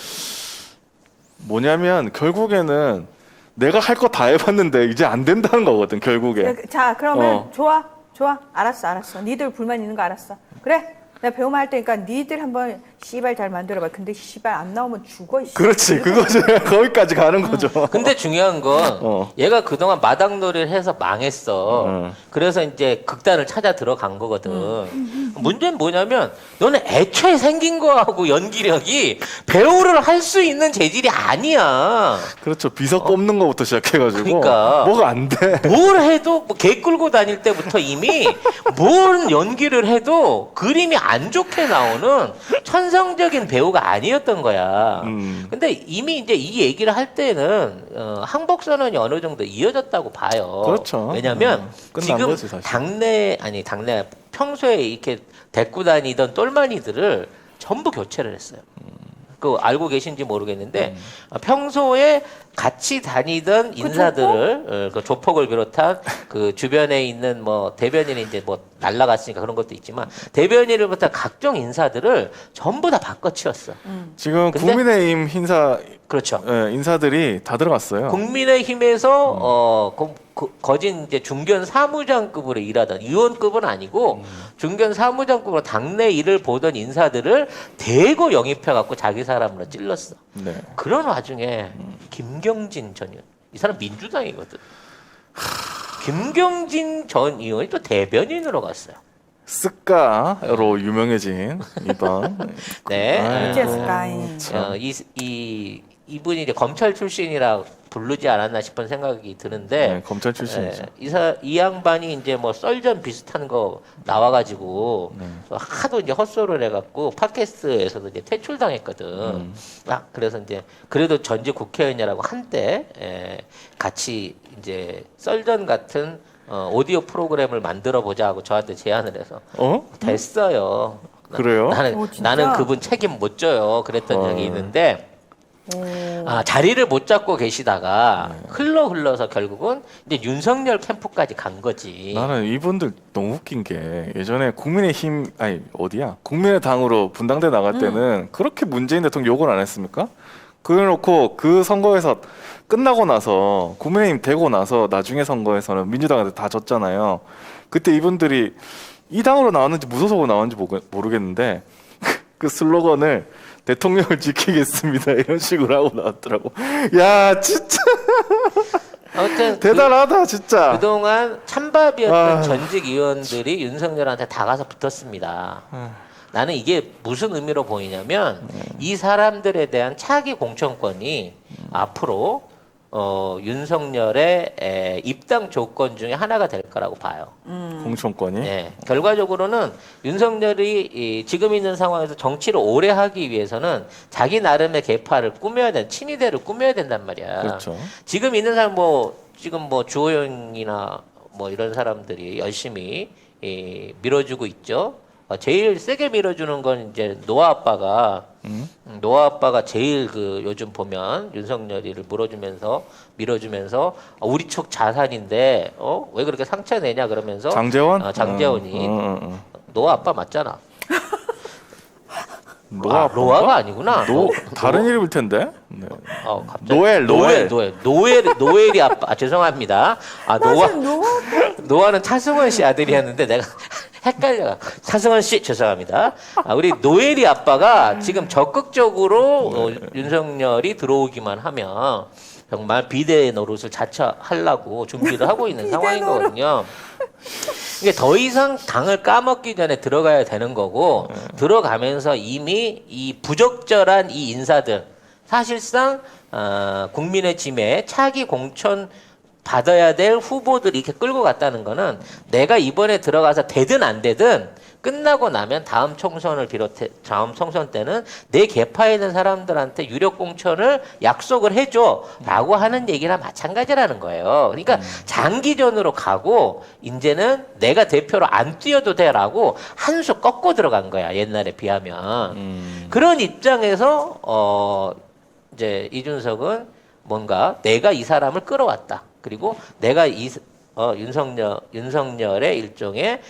뭐냐면 결국에는 내가 할 거 다 해봤는데 이제 안 된다는 거거든, 결국에. 네, 자, 그러면 좋아. 알았어. 니들 불만 있는 거 알았어. 그래. 내가 배우만 할 테니까 니들 한번 씨발 잘 만들어봐. 근데 씨발 안 나오면 죽어. 씨. 그렇지, 그거죠. 거기까지 가는 거죠. 근데 중요한 건 얘가 그동안 마당놀이를 해서 망했어. 그래서 이제 극단을 찾아 들어간 거거든. 문제는 뭐냐면 너는 애초에 생긴 거하고 연기력이 배우를 할 수 있는 재질이 아니야. 그렇죠. 비석 뽑는 거부터 시작해가지고 그러니까. 뭐가 안 돼. 뭘 해도 개 끌고 다닐 때부터 이미 뭔 연기를 해도 그림이 안 좋게 나오는 천성적인 배우가 아니었던 거야. 근데 이미 이제 이 얘기를 할 때는 항복 선언이 어느 정도 이어졌다고 봐요. 그렇죠. 왜냐하면 끝난 지금 거지, 사실. 당내 평소에 이렇게 데리고 다니던 똘마니들을 전부 교체를 했어요. 그 알고 계신지 모르겠는데 평소에 같이 다니던 인사들을 그 조폭을 비롯한 그 주변에 있는 뭐 대변인이 이제 뭐 날라갔으니까 그런 것도 있지만 대변인을 비롯한 각종 인사들을 전부 다 바꿔치웠어. 지금 근데- 국민의힘 그렇죠. 인사들이 다 들어갔어요. 국민의힘에서 거진 이제 중견 사무장급으로 일하던 의원급은 아니고 중견 사무장급으로 당내 일을 보던 인사들을 대거 영입해 갖고 자기 사람으로 찔렀어. 네. 그런 와중에 김경진 전 의원, 이 사람 민주당이거든. 김경진 전 의원이 또 대변인으로 갔어요. 쓱가로 유명해진 이번. 네. 아이고, 이제스카이. 참. 이분이 이제 검찰 출신이라 부르지 않았나 싶은 생각이 드는데 네, 검찰 출신이죠. 이 양반이 이제 뭐 썰전 비슷한 거 나와가지고 네. 하도 이제 헛소리를 해갖고 팟캐스트에서도 이제 퇴출당했거든. 그래서 이제 그래도 전직 국회의원이라고 한때 같이 이제 썰전 같은 오디오 프로그램을 만들어 보자 하고 저한테 제안을 해서 됐어요. 그래요? 진짜? 나는 그분 책임 못 져요. 그랬던 적이 있는데. 오. 자리를 못 잡고 계시다가 흘러서 결국은 이제 윤석열 캠프까지 간 거지. 나는 이분들 너무 웃긴 게 예전에 국민의힘 국민의당으로 분당대 나갈 때는 그렇게 문재인 대통령 욕을 안 했습니까? 그래놓고 그 선거에서 끝나고 나서 국민의힘 되고 나서 나중에 선거에서는 민주당한테 다 졌잖아요. 그때 이분들이 이 당으로 나왔는지 무소속으로 나왔는지 모르겠는데 그 슬로건을 대통령을 지키겠습니다 이런 식으로 하고 나왔더라고. 야 진짜 아무튼 대단하다 진짜. 그동안 찬밥이었던 아. 전직 의원들이 윤석열한테 다 가서 붙었습니다. 나는 이게 무슨 의미로 보이냐면 이 사람들에 대한 차기 공천권이 앞으로 윤석열의 입당 조건 중에 하나가 될 거라고 봐요. 공천권이. 네, 결과적으로는 윤석열이 지금 있는 상황에서 정치를 오래 하기 위해서는 자기 나름의 계파를 꾸며야 친위대를 꾸며야 된단 말이야. 그렇죠. 지금 있는 사람 지금 주호영이나 이런 사람들이 열심히 밀어주고 있죠. 제일 세게 밀어주는 건 이제 노아 아빠가 제일 요즘 보면 윤석열이를 밀어주면서 우리 쪽 자산인데 왜 그렇게 상처 내냐 그러면서 장재원? 장재원이 노아 아빠 맞잖아. 노아 로아가 아니구나. 다른 이름일 텐데. 네. 갑자기 노엘이 아빠. 죄송합니다. 노아는 차승원 씨 아들이었는데 내가 헷갈려. 차승원 씨 죄송합니다. 우리 노엘이 아빠가 지금 적극적으로 윤석열이 들어오기만 하면 정말 비대 노릇을 자처하려고 준비를 하고 있는 상황인 거거든요. 이게 더 이상 당을 까먹기 전에 들어가야 되는 거고 들어가면서 이미 이 부적절한 이 인사들 사실상 국민의 짐에 차기 공천 받아야 될 후보들이 이렇게 끌고 갔다는 거는 내가 이번에 들어가서 되든 안 되든 끝나고 나면 다음 총선 때는 내 계파에 있는 사람들한테 유력 공천을 약속을 해줘라고 하는 얘기랑 마찬가지라는 거예요. 그러니까 장기전으로 가고 이제는 내가 대표로 안 뛰어도 돼라고 한 수 꺾고 들어간 거야. 옛날에 비하면. 그런 입장에서 이제 이준석은 뭔가 내가 이 사람을 끌어왔다. 그리고 내가 윤석열의 일종의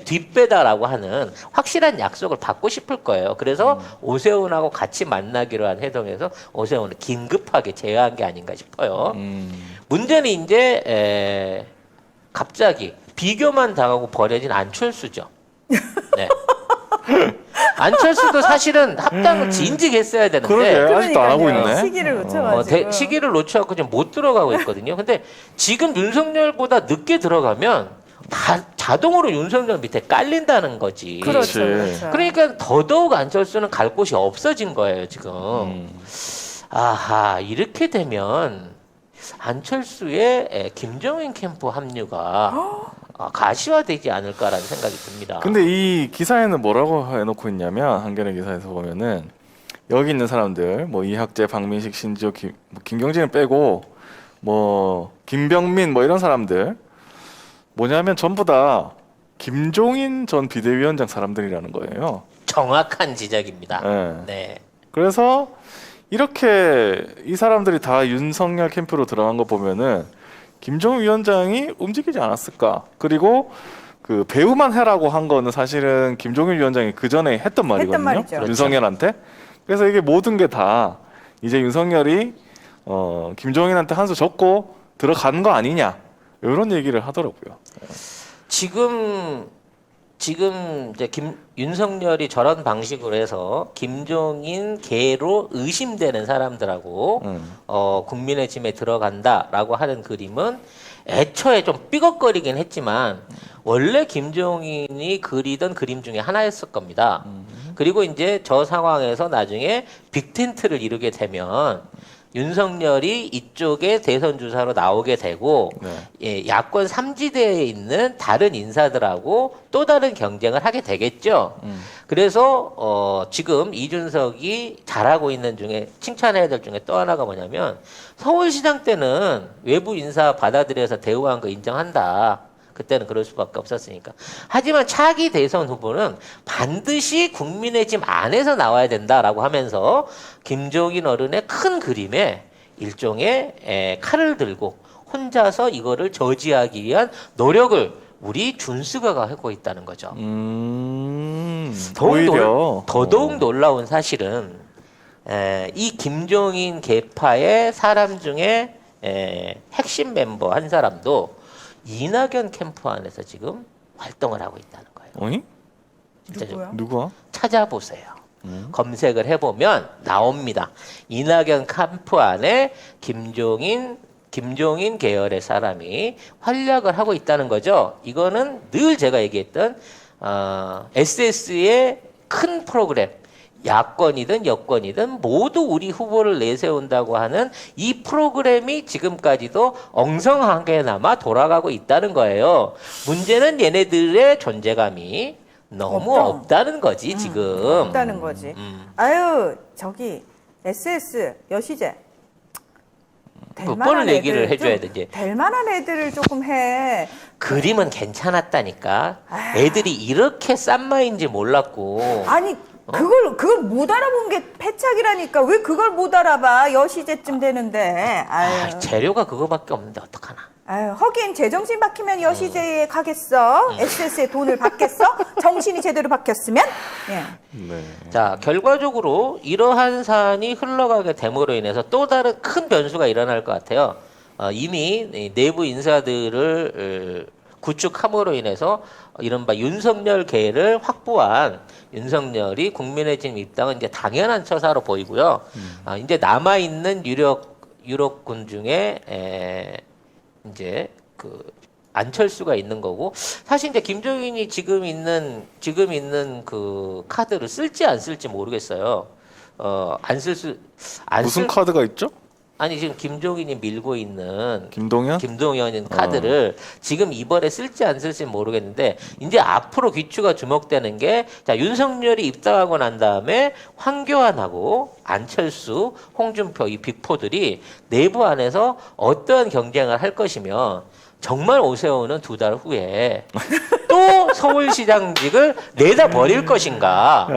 뒷배다라고 하는 확실한 약속을 받고 싶을 거예요. 그래서 오세훈하고 같이 만나기로 한 회동에서 오세훈을 긴급하게 제어한 게 아닌가 싶어요. 문제는 이제 갑자기 비교만 당하고 버려진 안철수죠. 네. 안철수도 사실은 합당을 진즉했어야 되는데 그러게 아직도 안 하고 그러니까요. 있네. 시기를 놓쳐가지고. 시기를 놓쳐갖고 지금 못 들어가고 있거든요. 근데 지금 윤석열보다 늦게 들어가면 다 자동으로 윤석열 밑에 깔린다는 거지. 그렇죠. 그렇지. 그렇죠. 그러니까 더더욱 안철수는 갈 곳이 없어진 거예요, 지금. 아하, 이렇게 되면 안철수의 김정인 캠프 합류가 가시화되지 않을까라는 생각이 듭니다. 근데 이 기사에는 뭐라고 해놓고 있냐면 한겨레 기사에서 보면은 여기 있는 사람들 뭐 이학재, 박민식, 신지호, 김경진을 빼고 뭐 김병민 뭐 이런 사람들 뭐냐면 전부 다 김종인 전 비대위원장 사람들이라는 거예요. 정확한 지적입니다. 네. 네. 그래서 이렇게 이 사람들이 다 윤석열 캠프로 들어간 거 보면은 김종인 위원장이 움직이지 않았을까? 그리고 그 배우만 해라고 한 거는 사실은 김종인 위원장이 그 전에 했던 말이거든요. 말이죠. 윤석열한테. 그래서 이게 모든 게 다 이제 윤석열이 김종인한테 한 수 줬고 들어간 거 아니냐 이런 얘기를 하더라고요. 지금 이제 윤석열이 저런 방식으로 해서 김종인 계로 의심되는 사람들하고 국민의 짐에 들어간다라고 하는 그림은 애초에 좀 삐걱거리긴 했지만 원래 김종인이 그리던 그림 중에 하나였을 겁니다. 그리고 이제 저 상황에서 나중에 빅텐트를 이루게 되면 윤석열이 이쪽에 대선 주자로 나오게 되고 예, 야권 3지대에 있는 다른 인사들하고 또 다른 경쟁을 하게 되겠죠. 그래서 지금 이준석이 잘하고 있는 중에 칭찬해야 될 중에 또 하나가 뭐냐면 서울시장 때는 외부 인사 받아들여서 대우한 거 인정한다. 그때는 그럴 수밖에 없었으니까. 하지만 차기 대선 후보는 반드시 국민의 짐 안에서 나와야 된다라고 하면서 김종인 어른의 큰 그림에 일종의 칼을 들고 혼자서 이거를 저지하기 위한 노력을 우리 준수가 하고 있다는 거죠. 더더욱 놀라운 사실은 이 김종인 계파의 사람 중에 핵심 멤버 한 사람도 이낙연 캠프 안에서 지금 활동을 하고 있다는 거예요. 어이? 진짜 좀 누구야? 찾아보세요. 검색을 해보면 나옵니다. 이낙연 캠프 안에 김종인 계열의 사람이 활약을 하고 있다는 거죠. 이거는 늘 제가 얘기했던 SS의 큰 프로그램, 야권이든 여권이든 모두 우리 후보를 내세운다고 하는 이 프로그램이 지금까지도 엉성하게나마 돌아가고 있다는 거예요. 문제는 얘네들의 존재감이 너무 없다는 거지 지금. 없다는 거지. 아유 저기 SS 여시제 몇 번을 얘기를 해줘야 되지. 될 만한 애들을 조금 해. 그림은 괜찮았다니까. 애들이 이렇게 싼 마인지 몰랐고. 아니 그걸 못 알아본 게 패착이라니까. 왜 그걸 못 알아봐? 여시제쯤 되는데. 아유. 재료가 그거밖에 없는데 어떡하나. 아유, 하긴 제정신 박히면 여시제에 가겠어? SS에 돈을 받겠어? 정신이 제대로 박혔으면? 예. 네. 자, 결과적으로 이러한 사안이 흘러가게 됨으로 인해서 또 다른 큰 변수가 일어날 것 같아요. 이미 내부 인사들을 구축함으로 인해서 이른바 윤석열 계를 확보한 윤석열이 국민의 짐 입당은 이제 당연한 처사로 보이고요. 이제 남아 있는 유력군 중에 이제 그 안철수가 있는 거고, 사실 이제 김종인이 지금 있는 그 카드를 쓸지 안 쓸지 모르겠어요. 무슨 카드가 있죠? 아니 지금 김종인이 밀고 있는 김동연 카드를 지금 이번에 쓸지 안 쓸지 모르겠는데, 이제 앞으로 귀추가 주목되는 게, 자, 윤석열이 입당하고 난 다음에 황교안하고 안철수, 홍준표 이 빅포들이 내부 안에서 어떠한 경쟁을 할 것이며, 정말 오세훈은 2달 후에 또 서울시장직을 내다 버릴 것인가.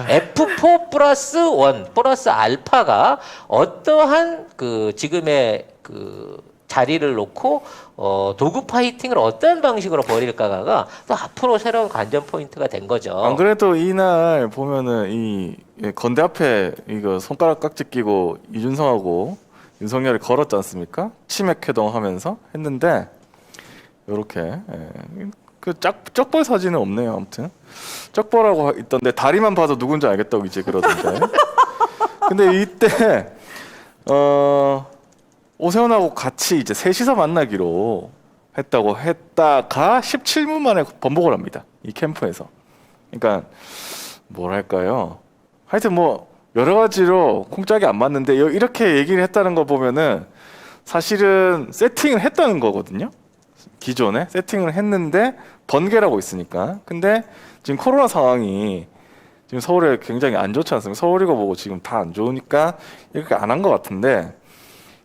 F4 플러스 1 플러스 알파가 어떠한 그 지금의 그 자리를 놓고 도구 파이팅을 어떤 방식으로 벌일까가 또 앞으로 새로운 관전 포인트가 된 거죠. 안 그래도 이날 보면은 이 건대 앞에 이거 손가락 깍지 끼고 이준석하고 윤석열이 걸었지 않습니까? 치맥 회동하면서 했는데, 요렇게 그 쩍벌 사진은 없네요. 아무튼 쩍벌하고 있던데 다리만 봐도 누군지 알겠다고 이제 그러던데. 근데 이때 오세훈하고 같이 이제 셋이서 만나기로 했다가 17분 만에 번복을 합니다. 이 캠프에서. 그러니까 뭐랄까요? 하여튼 뭐 여러 가지로 콩짝이 안 맞는데 이렇게 얘기를 했다는 거 보면은 사실은 세팅을 했다는 거거든요. 기존에 세팅을 했는데 번개라고 있으니까. 근데 지금 코로나 상황이 지금 서울에 굉장히 안 좋지 않습니까? 서울이고 뭐고 지금 다 안 좋으니까 이렇게 안 한 것 같은데,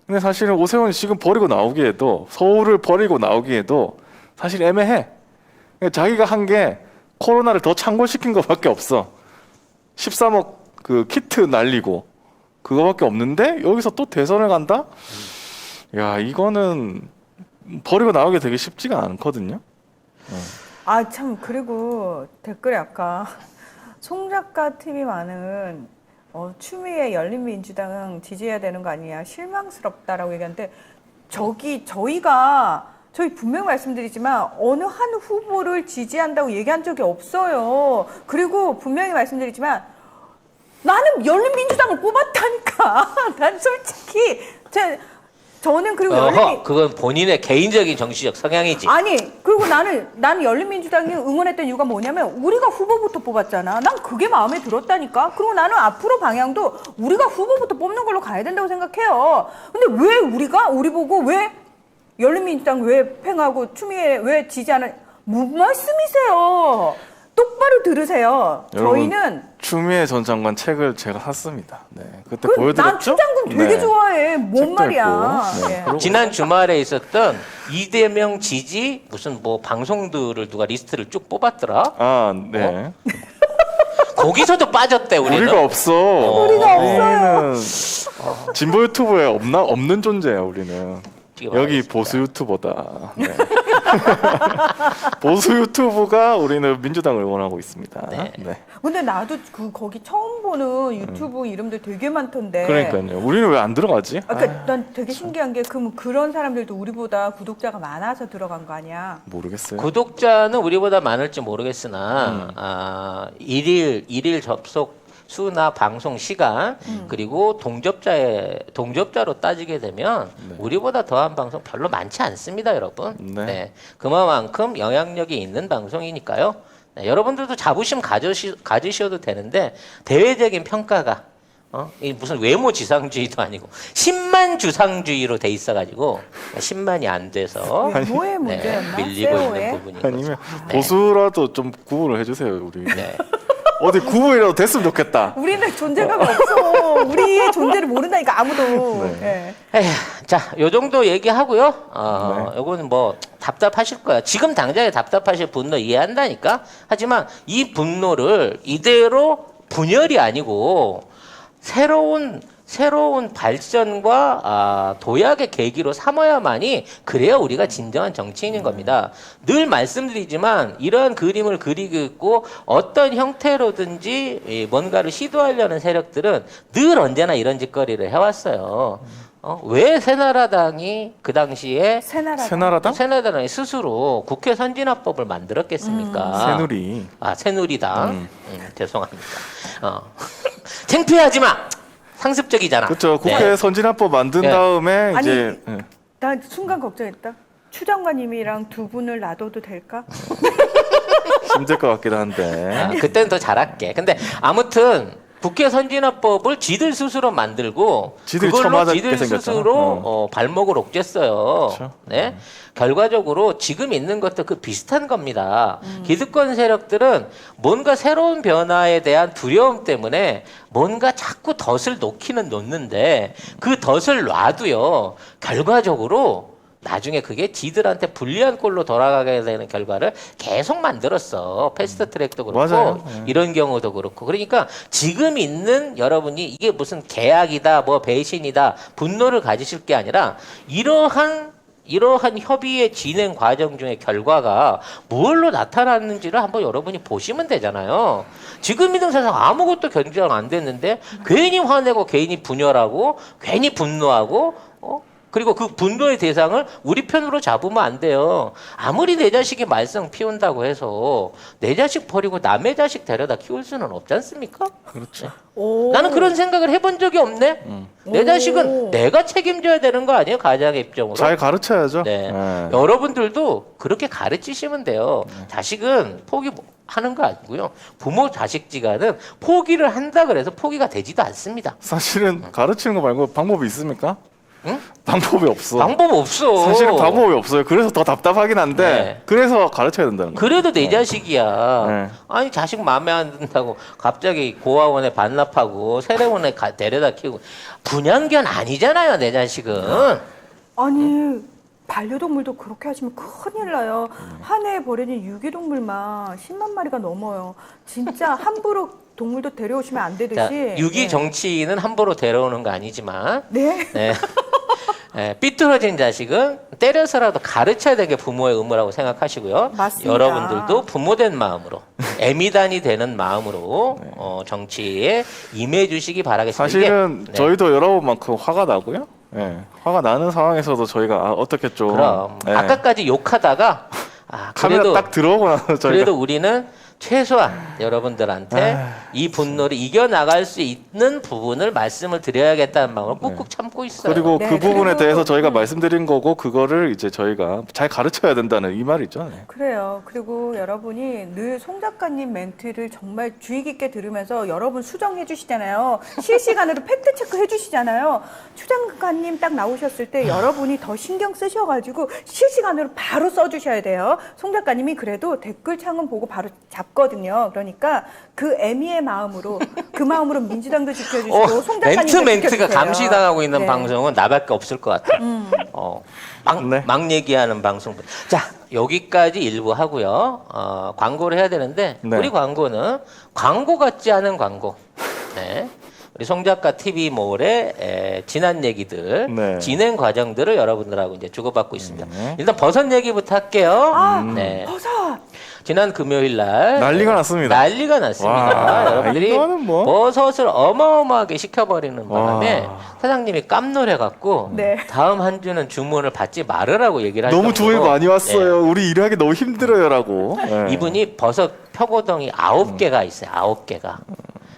근데 사실은 오세훈이 지금 버리고 나오기에도, 서울을 버리고 나오기에도 사실 애매해. 자기가 한 게 코로나를 더 창궐시킨 것밖에 없어. 13억 그 키트 날리고 그거밖에 없는데 여기서 또 대선을 간다? 야, 이거는 버리고 나오기 되게 쉽지가 않거든요. 아, 참, 그리고 댓글에 아까 송 작가 팀이 많은 추미애 열린민주당 지지해야 되는 거 아니냐, 실망스럽다라고 얘기하는데, 저희 분명히 말씀드리지만 어느 한 후보를 지지한다고 얘기한 적이 없어요. 그리고 분명히 말씀드리지만 나는 열린민주당을 뽑았다니까. 난 솔직히 저는 그리고 그건 본인의 개인적인 정치적 성향이지. 아니, 그리고 나는 열린민주당이 응원했던 이유가 뭐냐면 우리가 후보부터 뽑았잖아. 난 그게 마음에 들었다니까. 그리고 나는 앞으로 방향도 우리가 후보부터 뽑는 걸로 가야 된다고 생각해요. 근데 왜 우리 보고 왜 열린민주당 왜 팽하고 추미애 왜 지지하는, 무슨 말씀이세요? 똑바로 들으세요. 여러분, 저희는 추미애 전 장관 책을 제가 샀습니다. 네, 그때 난 보여드렸죠? 추 장군 되게 네. 좋아해. 뭔 책도 말이야. 있고. 네, 예. 그러고 지난 주말에 있었던 이재명 지지 무슨 뭐 방송들을 누가 리스트를 쭉 뽑았더라. 아, 네. 거기서도 빠졌대 우리는. 우리가 없어. 우리가 없어요. 우리는 진보 유튜브에 없는 존재야, 우리는. 지금 여기 알겠습니다. 보수 유튜버다. 네. 보수 유튜브가 우리는 민주당을 응원하고 있습니다. 네. 근데 나도 거기 처음 보는 유튜브 이름들 되게 많던데. 그러니까요. 우리는 왜 안 들어가지? 그러니까 난 되게 신기한 게 그런 사람들도 우리보다 구독자가 많아서 들어간 거 아니야? 모르겠어요. 구독자는 우리보다 많을지 모르겠으나 일일 접속 수나 방송 시간 그리고 동접자로 따지게 되면 우리보다 더한 방송 별로 많지 않습니다, 여러분. 네. 그만큼 영향력이 있는 방송이니까요. 네, 여러분들도 자부심 가지셔도 되는데 대외적인 평가가 이 무슨 외모 지상주의도 아니고 10만 주상주의로 돼 있어가지고 10만이 안 돼서 뭐의 문제였나? 밀리고 있는 세오의? 부분인 거죠. 아니면 보수라도 좀 구분을 해주세요, 우리. 네. 어디 구분이라도 됐으면 좋겠다. 우리는 존재감이 없어. 우리의 존재를 모른다니까 아무도. 네. 예. 에휴, 자, 요 정도 얘기하고요. 네. 요거는 뭐 답답하실 거야. 지금 당장에 답답하실 분노 이해한다니까. 하지만 이 분노를 이대로 분열이 아니고 새로운 발전과 도약의 계기로 삼아야만이 그래야 우리가 진정한 정치인인 겁니다. 늘 말씀드리지만 이러한 그림을 그리고 있고 어떤 형태로든지 뭔가를 시도하려는 세력들은 늘 언제나 이런 짓거리를 해왔어요. 왜 새나라당이 그 당시에 새나라당. 새나라당? 이 스스로 국회 선진화법을 만들었겠습니까? 새누리. 새누리당. 죄송합니다. 창피하지 마. 상습적이잖아. 그렇죠. 국회 네. 선진화법 만든 네. 다음에 아니, 이제 나 순간 걱정했다. 추 장관님이랑 두 분을 놔둬도 될까? 힘들 것 같기도 한데. 그때는 더 잘할게. 근데 아무튼 국회 선진화법을 지들 스스로 만들고 지들이 그걸로 처맞게 지들 생겼잖아. 스스로 발목을 옥죄어요. 그렇죠. 네. 결과적으로 지금 있는 것도 그 비슷한 겁니다. 기득권 세력들은 뭔가 새로운 변화에 대한 두려움 때문에 뭔가 자꾸 덫을 놓는데 그 덫을 놔도요. 결과적으로 나중에 그게 지들한테 불리한 꼴로 돌아가게 되는 결과를 계속 만들었어. 패스트 트랙도 그렇고 맞아요. 네. 이런 경우도 그렇고. 그러니까 지금 있는 여러분이 이게 무슨 계약이다, 뭐 배신이다, 분노를 가지실 게 아니라 이러한 협의의 진행 과정 중에 결과가 뭘로 나타났는지를 한번 여러분이 보시면 되잖아요. 지금 있는 세상 아무것도 견제가 안 됐는데 괜히 화내고 괜히 분열하고 괜히 분노하고 그리고 그 분노의 대상을 우리 편으로 잡으면 안 돼요. 아무리 내 자식이 말썽 피운다고 해서 내 자식 버리고 남의 자식 데려다 키울 수는 없지 않습니까? 그렇죠. 오. 나는 그런 생각을 해본 적이 없네. 내 자식은 오. 내가 책임져야 되는 거 아니에요? 가장 입장으로. 잘 가르쳐야죠. 네. 네. 여러분들도 그렇게 가르치시면 돼요. 자식은 포기하는 거 아니고요. 부모 자식지간은 포기를 한다 그래서 포기가 되지도 않습니다. 사실은 가르치는 거 말고 방법이 있습니까? 응? 방법이 없어. 방법 없어. 사실은 방법이 없어요. 그래서 더 답답하긴 한데 네. 그래서 가르쳐야 된다는 거예요. 그래도 내 자식이야. 네. 아니 자식 마음에 안 든다고 갑자기 고아원에 반납하고 세례원에 데려다 키우고 분양견 아니잖아요, 내 자식은. 아니, 반려동물도 그렇게 하시면 큰일 나요. 한 해에 버려진 유기동물만 10만 마리가 넘어요. 진짜 함부로 동물도 데려오시면 안 되듯이. 자, 유기 예. 정치인은 함부로 데려오는 거 아니지만 네. 네. 네, 삐뚤어진 자식은 때려서라도 가르쳐야 되는 게 부모의 의무라고 생각하시고요. 맞습니다. 여러분들도 부모된 마음으로 애미단이 되는 마음으로 정치에 임해 주시기 바라겠습니다. 사실은 이게, 저희도 여러 번만큼 화가 나고요. 예, 화가 나는 상황에서도 저희가 어떻게 좀 그럼 예, 아까까지 욕하다가 카메라 그래도 딱 들어오고 나서 저희가 그래도 우리는 최소한 여러분들한테 이 분노를 이겨나갈 수 있는 부분을 말씀을 드려야겠다는 마음으로 꾹꾹 참고 있어요. 그리고 네, 그 부분에 그리고- 대해서 저희가 말씀드린 거고 그거를 이제 저희가 잘 가르쳐야 된다는 이 말이죠. 네. 그래요. 그리고 여러분이 늘 송 작가님 멘트를 정말 주의 깊게 들으면서 여러분 수정해 주시잖아요. 실시간으로 팩트 체크 해 주시잖아요. 추 작가님 딱 나오셨을 때 여러분이 더 신경 쓰셔가지고 실시간으로 바로 써주셔야 돼요. 송 작가님이 그래도 댓글창은 보고 바로 잡거든요. 그러니까 그 애미의 마음으로 그 마음으로 민주당도 지켜주시고 송 작가님도 멘트가 지켜주세요. 감시당하고 있는 네. 방송은 나밖에 없을 것 같아요. 네. 막 얘기하는 방송. 자, 여기까지 일부 하고요. 광고를 해야 되는데 네. 우리 광고는 광고 같지 않은 광고. 네. 우리 송 작가 TV몰의 지난 얘기들, 네. 진행 과정들을 여러분들하고 이제 주고받고 있습니다. 네. 일단 버섯 얘기부터 할게요. 네. 버섯! 지난 금요일 날 난리가 났습니다. 난리가 났습니다. 와, 여러분들이 이거는 뭐. 버섯을 어마어마하게 시켜버리는 바람에 와. 사장님이 깜놀해갖고 네. 다음 한 주는 주문을 받지 말으라고 얘기를 할 너무 정도로 주문이 많이 왔어요. 우리 일하기 너무 힘들어요라고. 네. 예. 이분이 버섯 표고덩이 9개가 있어요. 9개가.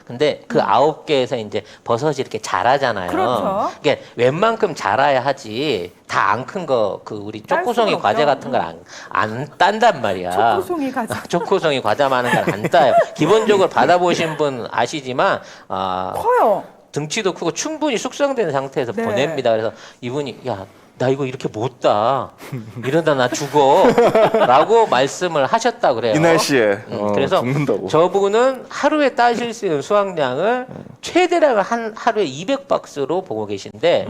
근데 그 9개에서 이제 버섯이 이렇게 자라잖아요. 그렇죠. 이게 웬만큼 자라야 하지 다 안 큰 거 그 우리 딸 초코송이 수가 과자 없죠. 같은 걸 안 딴단 말이야. 초코송이 과자. 초코송이 과자 많은 걸 안 따요. 기본적으로 받아보신 분 아시지만 커요. 등치도 크고 충분히 숙성된 상태에서 네. 보냅니다. 그래서 이분이 야 나 이거 이렇게 못 따. 이러다 나 죽어. 라고 말씀을 하셨다 그래요. 이 날씨에 그래서 죽는다고. 저분은 하루에 따실 수 있는 수확량을 최대량 하루에 200박스로 보고 계신데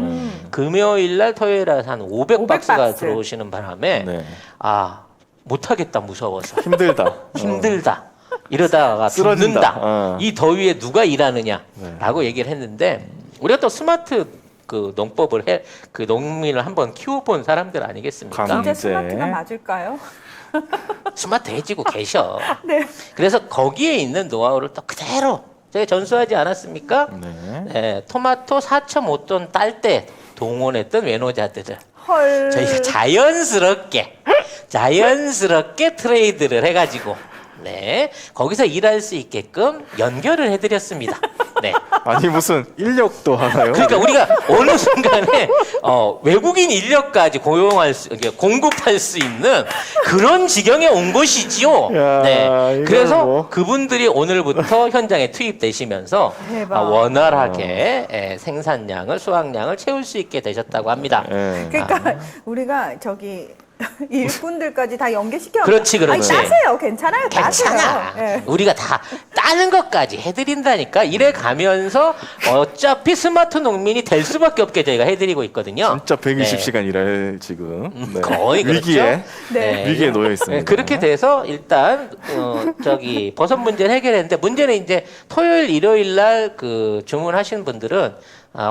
금요일 날 토요일 날 한 500박스가 500박스. 들어오시는 바람에 네. 못하겠다 무서워서 힘들다. 힘들다. 이러다가 쓰러진다. 죽는다. 어. 이 더위에 누가 일하느냐라고 얘기를 했는데 우리가 또 스마트 그 농법을 그 농민을 한번 키워본 사람들 아니겠습니까? 강- 진짜 이제. 스마트가 맞을까요? 스마트해지고 계셔. 네. 그래서 거기에 있는 노하우를 또 그대로 제가 전수하지 않았습니까? 네. 네, 토마토 4.5톤 딸 때 동원했던 외노자들을 헐. 저희가 자연스럽게 트레이드를 해가지고 네 거기서 일할 수 있게끔 연결을 해드렸습니다. 네. 아니 무슨 인력도 하나요? 그러니까 우리가 어느 순간에 외국인 인력까지 이렇게 공급할 수 있는 그런 지경에 온 것이지요. 야, 네. 이걸 그래서 뭐. 그분들이 오늘부터 현장에 투입되시면서 대박. 원활하게 생산량을 수확량을 채울 수 있게 되셨다고 합니다. 예. 그러니까 우리가 저기 일꾼들까지 다 연계시켜. 그렇지, 그렇지. 아니, 따세요. 괜찮아요. 괜찮아. 따세요. 예. 우리가 다 따는 것까지 해드린다니까. 이래 가면서 어차피 스마트 농민이 될 수밖에 없게 저희가 해드리고 있거든요. 진짜 네. 120시간 일할 지금 네. 거의 그렇죠. 위기에 네. 위기에 놓여 있습니다. 네, 그렇게 돼서 일단 버섯 문제를 해결했는데 문제는 이제 토요일 일요일 날 그 주문하신 분들은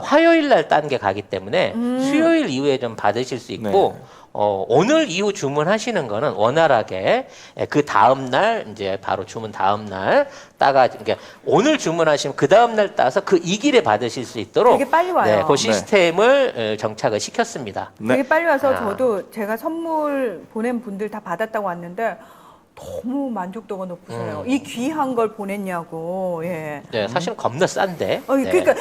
화요일 날 딴 게 가기 때문에 수요일 이후에 좀 받으실 수 있고 오늘 이후 주문하시는 거는 원활하게 그 다음 날 이제 바로 주문 다음 날 따가 그러니까 오늘 주문하시면 그 다음 날 따서 그 이 길에 받으실 수 있도록 되게 빨리 와요. 네, 그 시스템을 정착을 시켰습니다. 네. 되게 빨리 와서 아. 저도 제가 선물 보낸 분들 다 받았다고 왔는데 너무 만족도가 높으세요. 이 귀한 걸 보냈냐고. 예. 네, 사실은 겁나 싼데. 네. 그러니까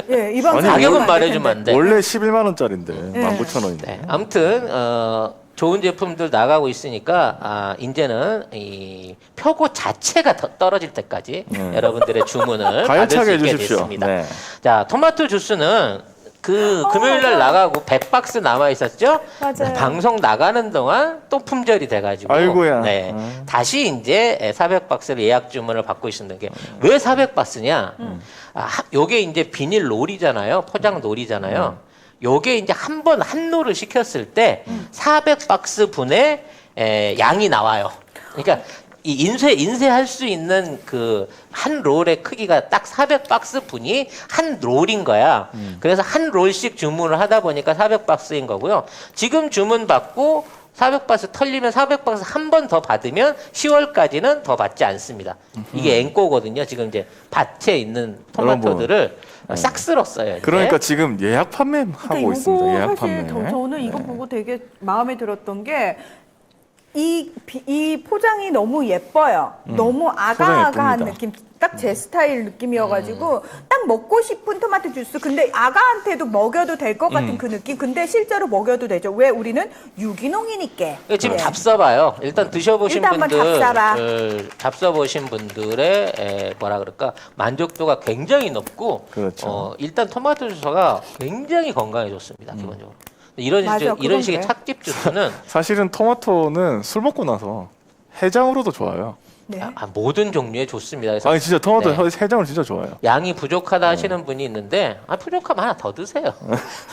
예, 이 방송 아니, 가격은 안 될 말해주면 안 텐데. 돼. 원래 11만 원짜리인데 네. 19,000원인데. 네, 아무튼 좋은 제품들 나가고 있으니까 이제는 이 표고 자체가 더 떨어질 때까지 여러분들의 주문을 받을 수 가열차게 있게 해주십시오. 됐습니다. 네. 자, 토마토 주스는 금요일 날 맞아요. 나가고 100박스 남아 있었죠? 맞아요. 방송 나가는 동안 또 품절이 돼가지고 아이고야. 네, 다시 이제 400박스를 예약 주문을 받고 있는 게 왜 400박스냐? 요게 이제 비닐 롤이잖아요. 포장 롤이잖아요. 요게 이제 한 롤을 시켰을 때 400박스 분의 양이 나와요. 그러니까 이 인쇄할 수 있는 그 한 롤의 크기가 딱 400박스 분이 한 롤인 거야. 그래서 한 롤씩 주문을 하다 보니까 400박스인 거고요. 지금 주문 받고 400박스 털리면 400박스 한 번 더 받으면 10월까지는 더 받지 않습니다. 이게 앵꼬거든요. 지금 이제 밭에 있는 토마토들을 싹 쓸었어요. 이제. 그러니까 지금 예약 판매하고 그러니까 있습니다. 이거 예약 사실 판매. 저는 이거 보고 되게 마음에 들었던 게 이 포장이 너무 예뻐요. 너무 아가아가한 예쁩니다. 느낌, 딱 제 스타일 느낌이어가지고 딱 먹고 싶은 토마토 주스. 근데 아가한테도 먹여도 될 것 같은 그 느낌. 근데 실제로 먹여도 되죠. 왜 우리는 유기농이니까. 지금 예. 잡숴봐요. 일단 드셔보신 일단 한번 분들, 잡숴봐. 잡숴보신 분들의 뭐라 그럴까 만족도가 굉장히 높고, 그렇죠. 일단 토마토 주스가 굉장히 건강에 좋습니다. 기본적으로. 맞아, 이런 그건 식의 그래. 찻집 주스는 사실은 토마토는 술 먹고 나서 해장으로도 좋아요. 네. 모든 종류에 좋습니다. 그래서 아니 진짜 토마토 네. 해장으로 진짜 좋아요. 양이 부족하다 하시는 분이 있는데 부족하면 하나 더 드세요.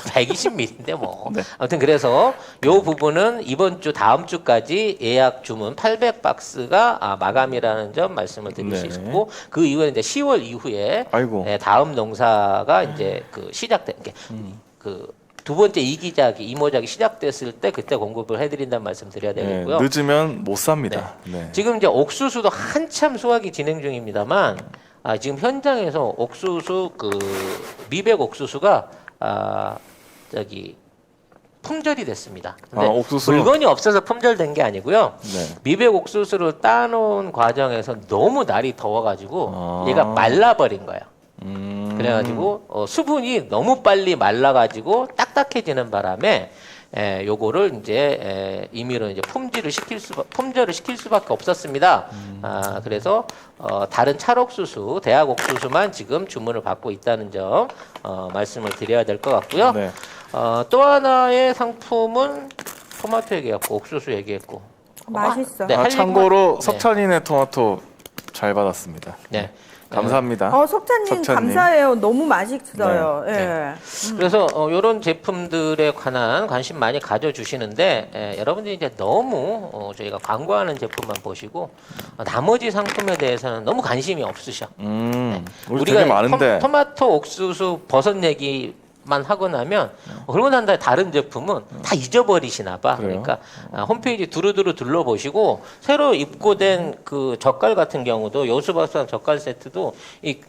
120ml인데 뭐. 네. 아무튼 그래서 요 부분은 이번 주 다음 주까지 예약 주문 800박스가 마감이라는 점 말씀을 드릴 수 네. 있고 그 이후에 이제 10월 이후에 아이고. 다음 농사가 이제 그 시작된 게 그 두 번째 이기작이 이모작이 시작됐을 때 그때 공급을 해드린다는 말씀 드려야 되겠고요. 늦으면 못 삽니다. 네. 지금 이제 옥수수도 한참 수확이 진행 중입니다만 지금 현장에서 옥수수 그 미백 옥수수가 저기 품절이 됐습니다. 근데 옥수수? 물건이 없어서 품절된 게 아니고요. 네. 미백 옥수수를 따놓은 과정에서 너무 날이 더워가지고 얘가 아. 말라버린 거예요. 그래가지고 수분이 너무 빨리 말라가지고 딱딱해지는 바람에 요거를 이제 임의로 이제 품절을 시킬 수밖에 없었습니다. 그래서 다른 찰옥수수, 대학옥수수만 지금 주문을 받고 있다는 점 말씀을 드려야 될 것 같고요. 네. 또 하나의 상품은 토마토 얘기했고 옥수수 얘기했고 맛있어. 네, 할 얘기만- 참고로 네. 석찬이네 토마토 잘 받았습니다. 네. 감사합니다. 석찬님 감사해요. 너무 맛있어요. 네. 예. 그래서 이런 제품들에 관한 관심 많이 가져주시는데 여러분들이 이제 너무 저희가 광고하는 제품만 보시고 나머지 상품에 대해서는 너무 관심이 없으셔. 우리 되게 많은데. 토마토, 옥수수, 버섯 얘기만 하고 나면 그러고 난 다음에 다른 제품은 다 잊어버리시나 봐. 그래요? 그러니까 홈페이지 두루두루 둘러보시고 새로 입고된 그 젓갈 같은 경우도 여수박산 젓갈 세트도 이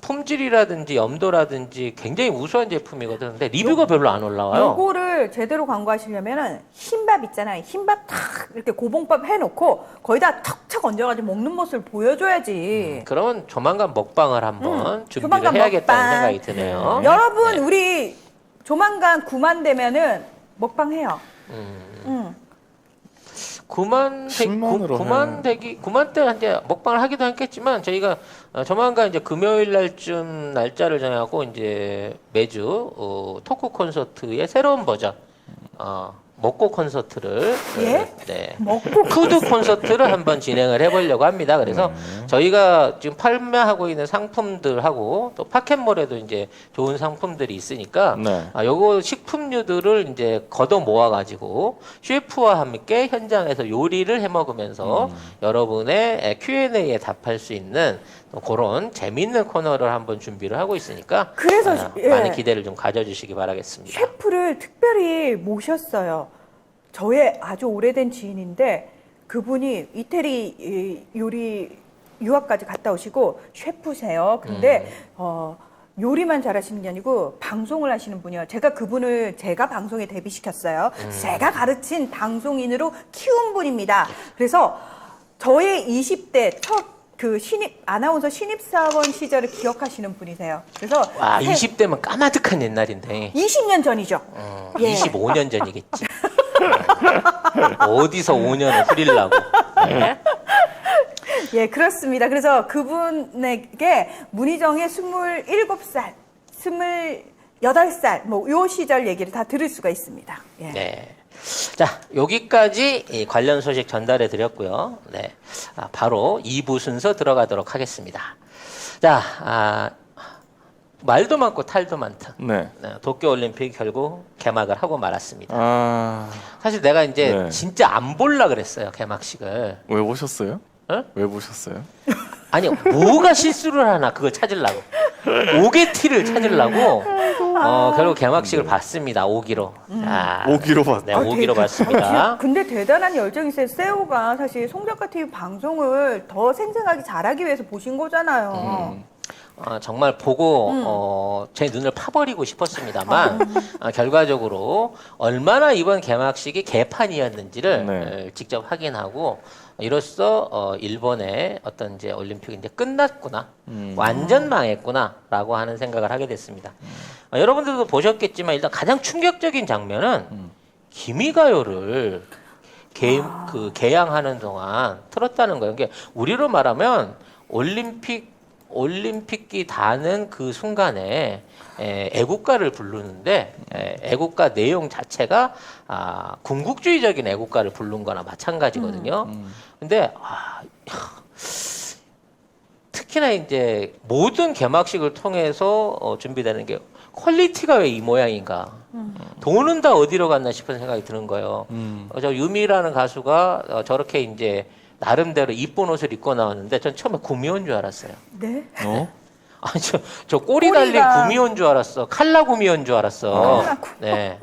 품질이라든지 염도라든지 굉장히 우수한 제품이거든. 근데 리뷰가 별로 안 올라와요. 요거를 제대로 광고하시려면은 흰밥 있잖아요. 흰밥 탁 이렇게 고봉밥 해놓고 거기다 탁탁 얹어가지고 먹는 모습을 보여줘야지. 그러면 조만간 먹방을 한번 준비를 조만간 해야겠다는 먹방. 생각이 드네요. 여러분 우리 조만간 9만 되면은 먹방 해요. 9만 때 이제 먹방을 하기도 했겠지만 저희가 조만간 이제 금요일 날쯤 날짜를 정하고 이제 매주 토크 콘서트의 새로운 버전 먹고 콘서트를 예? 네. 먹고 푸드 콘서트를 한번 진행을 해보려고 합니다. 그래서 저희가 지금 판매하고 있는 상품들하고 또 파켓몰에도 이제 좋은 상품들이 있으니까 네. 요거 식품류들을 이제 걷어 모아가지고 셰프와 함께 현장에서 요리를 해 먹으면서 여러분의 Q&A에 답할 수 있는 그런 재밌는 코너를 한번 준비를 하고 있으니까 그래서 많은 기대를 좀 가져주시기 바라겠습니다. 셰프를 특별히 모셨어요. 저의 아주 오래된 지인인데 그분이 이태리 요리 유학까지 갔다 오시고 셰프세요. 근데 요리만 잘하시는 게 아니고 방송을 하시는 분이에요. 제가 그분을 제가 방송에 데뷔시켰어요. 제가 가르친 방송인으로 키운 분입니다. 그래서 저의 20대 첫 그 아나운서 신입사원 시절을 기억하시는 분이세요. 그래서 와 20대면 까마득한 옛날인데 20년 전이죠. 예. 25년 전이겠지. 어디서 5년을 후리려고. 네? 예, 그렇습니다. 그래서 그분에게 문희정의 27살, 28살, 뭐, 요 시절 얘기를 다 들을 수가 있습니다. 예. 네. 자, 여기까지 이 관련 소식 전달해 드렸고요. 네. 바로 2부 순서 들어가도록 하겠습니다. 자, 말도 많고 탈도 많다. 네. 도쿄올림픽 결국 개막을 하고 말았습니다. 아, 사실 내가 이제 네. 진짜 안 볼라 그랬어요, 개막식을. 왜 오셨어요? 어? 왜 보셨어요? 아니 뭐가 실수를 하나 그걸 찾으려고 오게티를 찾으려고 결국 개막식을 봤습니다. 5기로. 아, 5기로 봤다. 네, 5기로 봤습니다. 근데 대단한 열정이 있어요. 세오가 사실 송작가 TV 방송을 더 생생하게 잘하기 위해서 보신 거잖아요. 정말 보고 제 눈을 파버리고 싶었습니다만 결과적으로 얼마나 이번 개막식이 개판이었는지를 네. 직접 확인하고 이로써 일본의 어떤 이제 올림픽이 이제 끝났구나, 완전 망했구나라고 하는 생각을 하게 됐습니다. 여러분들도 보셨겠지만 일단 가장 충격적인 장면은 기미가요를 개양하는 동안 틀었다는 거예요. 그러니까 우리로 말하면 올림픽이 다는 그 순간에 애국가를 부르는데 애국가 내용 자체가 군국주의적인 애국가를 부른 거나 마찬가지거든요. 근데 특히나 이제 모든 개막식을 통해서 준비되는 게 퀄리티가 왜 이 모양인가? 돈은 다 어디로 갔나 싶은 생각이 드는 거예요. 저 유미라는 가수가 저렇게 이제 나름대로 이쁜 옷을 입고 나왔는데 전 처음에 구미호인 줄 알았어요. 네. 아니 저 꼬리 달린 꼬리가- 구미호인 줄 알았어. 칼라 구미호인 줄 알았어. 네.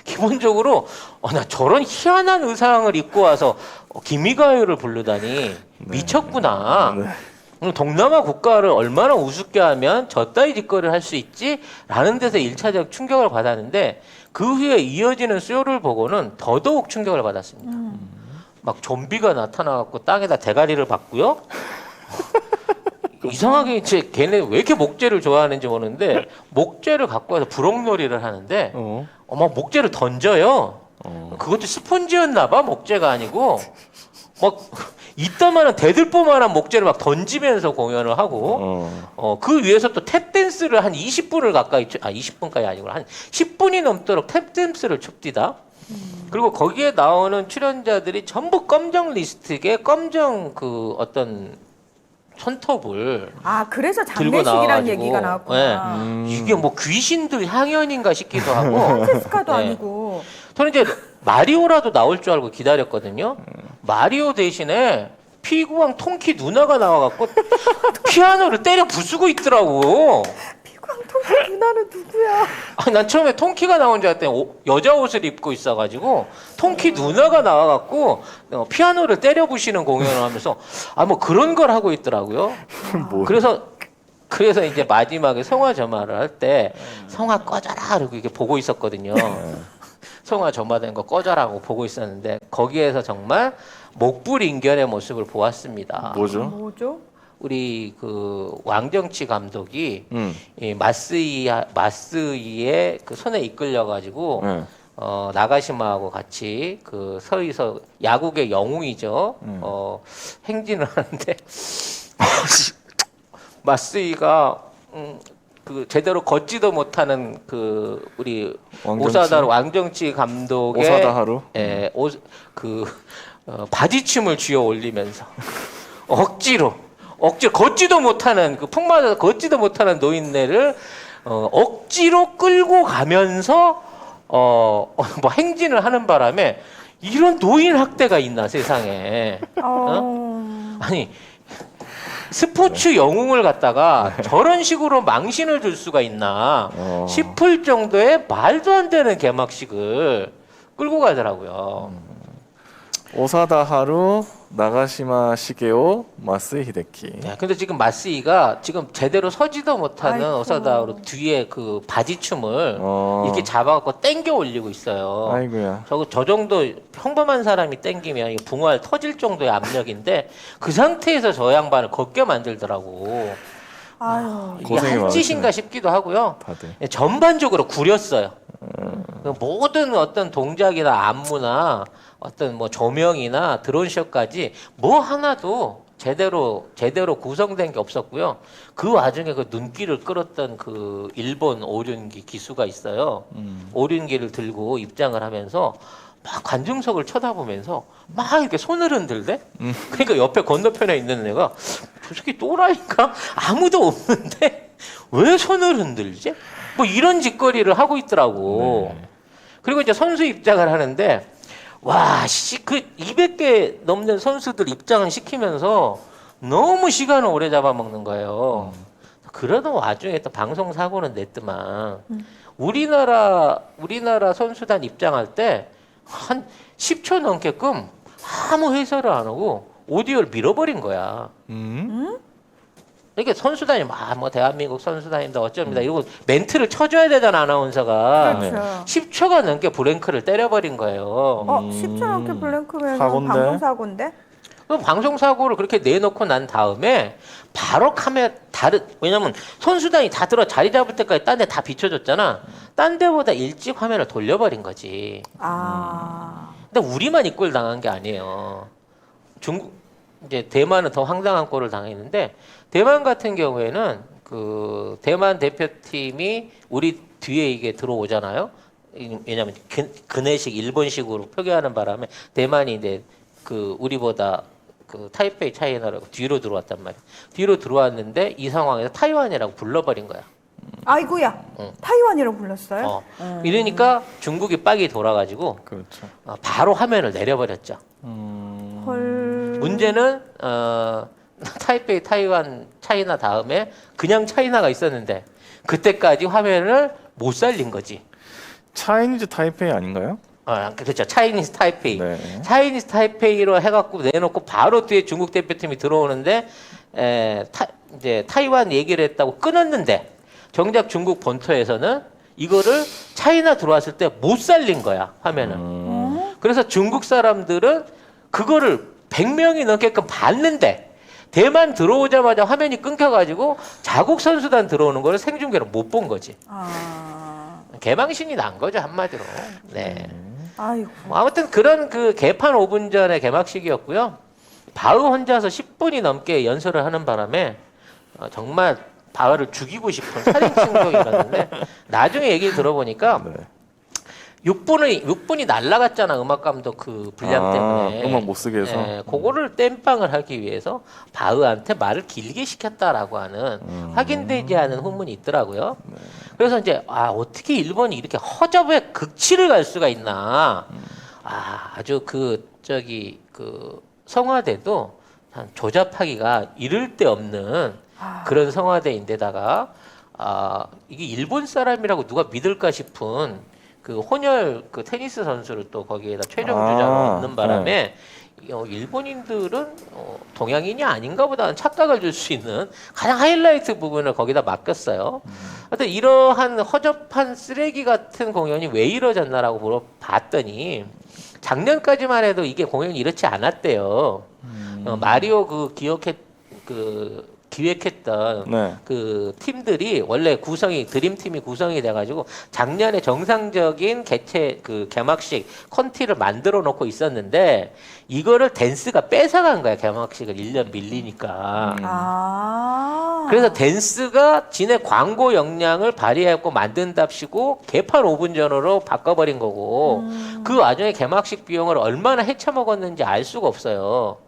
기본적으로 나 저런 희한한 의상을 입고 와서 기미가요를 부르다니 미쳤구나. 동남아 국가를 얼마나 우습게 하면 저 따위 짓거리를 할 수 있지? 라는 데서 1차적 충격을 받았는데 그 후에 이어지는 쇼를 보고는 더더욱 충격을 받았습니다. 막 좀비가 나타나갖고 땅에다 대가리를 박고요. 이상하게 걔네 왜 이렇게 목재를 좋아하는지 모르는데 목재를 갖고 와서 부럭놀이를 하는데 막 목재를 던져요. 그것도 스폰지였나 봐. 목재가 아니고 막 이따만한 대들보만한 목재를 막 던지면서 공연을 하고 그 위에서 또 탭댄스를 한 20분을 가까이 20분까지 아니고 한 10분이 넘도록 탭댄스를 춥디다. 그리고 거기에 나오는 출연자들이 전부 검정 립스틱에 검정 그 어떤 손톱을 그래서 들고 장례식이라는 나와가지고 얘기가 나왔구나. 이게 뭐 귀신들 향연인가 싶기도 하고 프란체스카도 네. 아니고. 저는 이제 마리오라도 나올 줄 알고 기다렸거든요. 마리오 대신에 피구왕 통키 누나가 나와갖고 피아노를 때려 부수고 있더라고. 피광통키 누나는 누구야? 난 처음에 통키가 나온 줄 알았더니 여자 옷을 입고 있어가지고 통키 누나가 나와갖고 피아노를 때려 부시는 공연을 하면서 뭐 그런 걸 하고 있더라고요. 그래서 이제 마지막에 성화 점화를 할 때 성화 꺼져라 그러고 이렇게 보고 있었거든요. 성화 점화된 거 꺼져라고 보고 있었는데 거기에서 정말 목불인견의 모습을 보았습니다. 뭐죠? 우리 그 왕정치 감독이 이 마스이의 그 손에 이끌려 가지고 나가시마하고 같이 그 서희서 야구의 영웅이죠. 행진을 하는데 마스이가 그 제대로 걷지도 못하는 그 우리 왕정치 감독의 오사다하루 바지춤을 쥐어 올리면서 억지로 걷지도 못하는 그 풍마다 걷지도 못하는 노인네를 억지로 끌고 가면서 뭐 행진을 하는 바람에 이런 노인 학대가 있나 세상에. 아니 스포츠 영웅을 갖다가 저런 식으로 망신을 줄 수가 있나 싶을 정도의 말도 안 되는 개막식을 끌고 가더라고요. 오사다하루, 나가시마 시게오, 마스이 히데키. 네, 근데 지금 마스이가 지금 제대로 서지도 못하는 아이고. 오사다하루 뒤에 그 바지춤을 이렇게 잡아갖고 땡겨 올리고 있어요. 아이고야. 저 정도 평범한 사람이 땡기면 이게 붕어알 터질 정도의 압력인데 그 상태에서 저 양반을 걷게 만들더라고. 아유. 이게 고생이 한 짓인가 많으시네. 싶기도 하고요. 다들. 전반적으로 구렸어요. 그 모든 어떤 동작이나 안무나 어떤 뭐 조명이나 드론쇼까지 뭐 하나도 제대로 구성된 게 없었고요. 그 와중에 그 눈길을 끌었던 그 일본 오륜기 기수가 있어요. 오륜기를 들고 입장을 하면서 막 관중석을 쳐다보면서 막 이렇게 손을 흔들대. 그러니까 옆에 건너편에 있는 애가 저 새끼 또라이인가? 아무도 없는데 왜 손을 흔들지? 뭐 이런 짓거리를 하고 있더라고. 그리고 이제 선수 입장을 하는데 와, 그 200개 넘는 선수들 입장을 시키면서 너무 시간을 오래 잡아먹는 거예요. 그러던 와중에 또 방송 사고는 냈더만 우리나라 선수단 입장할 때 한 10초 넘게끔 아무 해설을 안 하고 오디오를 밀어버린 거야. 이렇게 선수단이 뭐 대한민국 선수단입니다 어쩝니다 이러고 멘트를 쳐줘야 되잖아 아나운서가. 그렇죠. 10초가 넘게 브레이크를 때려버린 거예요. 10초 넘게 블랭크면 사고인데? 방송 사고인데? 그 방송 사고를 그렇게 내놓고 난 다음에 바로 카메라 왜냐면 선수단이 다 들어 자리 잡을 때까지 딴 데 다 비춰줬잖아. 딴 데보다 일찍 화면을 돌려버린 거지. 근데 우리만 이 꼴 당한 게 아니에요. 이제 대만은 더 황당한 꼴을 당했는데 대만 같은 경우에는 그 대만 대표팀이 우리 뒤에 이게 들어오잖아요. 왜냐면 그네식 일본식으로 표기하는 바람에 대만이 이제 그 우리보다 그 타이페이 차이나라고 뒤로 들어왔단 말이야. 뒤로 들어왔는데 이 상황에서 타이완이라고 불러버린 거야. 아이고야. 타이완이라고 불렀어요? 이러니까 중국이 빡이 돌아가지고 그렇죠. 바로 화면을 내려버렸죠. 헐. 문제는 타이페이, 타이완, 차이나 다음에 그냥 차이나가 있었는데 그때까지 화면을 못 살린 거지. 차이니즈 타이페이 아닌가요? 그렇죠. 차이니스 타이페이. 네. 차이니스 타이페이로 해갖고 내놓고 바로 뒤에 중국 대표팀이 들어오는데 이제 타이완 얘기를 했다고 끊었는데 정작 중국 본토에서는 이거를 차이나 들어왔을 때 못 살린 거야 화면을. 그래서 중국 사람들은 그거를 100명이 넘게끔 봤는데 대만 들어오자마자 화면이 끊겨가지고 자국 선수단 들어오는 거를 생중계로 못 본 거지. 개망신이 난 거죠 한마디로. 네. 아이고. 아무튼 그런 그 개판 5분 전에 개막식이었고요. 바흐 혼자서 10분이 넘게 연설을 하는 바람에 정말 바흐를 죽이고 싶은 살인 충동이 일어났는데 나중에 얘기를 들어보니까 네. 6분이 날라갔잖아 음악 감독 그 분량 때문에. 음악 못 쓰게 해서. 예, 그거를 땜빵을 하기 위해서 바흐한테 말을 길게 시켰다라고 하는 확인되지 않은 후문이 있더라고요. 그래서 이제 어떻게 일본이 이렇게 허접의 극치를 갈 수가 있나. 아주 그 성화대도 한 조잡하기가 이를 데 없는 그런 성화대인데다가 이게 일본 사람이라고 누가 믿을까 싶은 그 혼혈 그 테니스 선수를 또 거기에다 최종 주자로 얻는 바람에 일본인들은 동양인이 아닌가 보다는 착각을 줄 수 있는 가장 하이라이트 부분을 거기다 맡겼어요. 하여튼 이러한 허접한 쓰레기 같은 공연이 왜 이루어졌나라고 물어봤더니 작년까지만 해도 이게 공연이 이렇지 않았대요. 마리오 기획했던 네. 그 팀들이 원래 드림팀이 구성이 돼가지고 작년에 정상적인 개막식 컨티를 만들어 놓고 있었는데 이거를 댄스가 뺏어간 거야. 개막식을 1년 밀리니까. 그래서 댄스가 지네 광고 역량을 발휘하고 만든답시고 개판 5분 전으로 바꿔버린 거고 그 와중에 개막식 비용을 얼마나 헤쳐먹었는지 알 수가 없어요.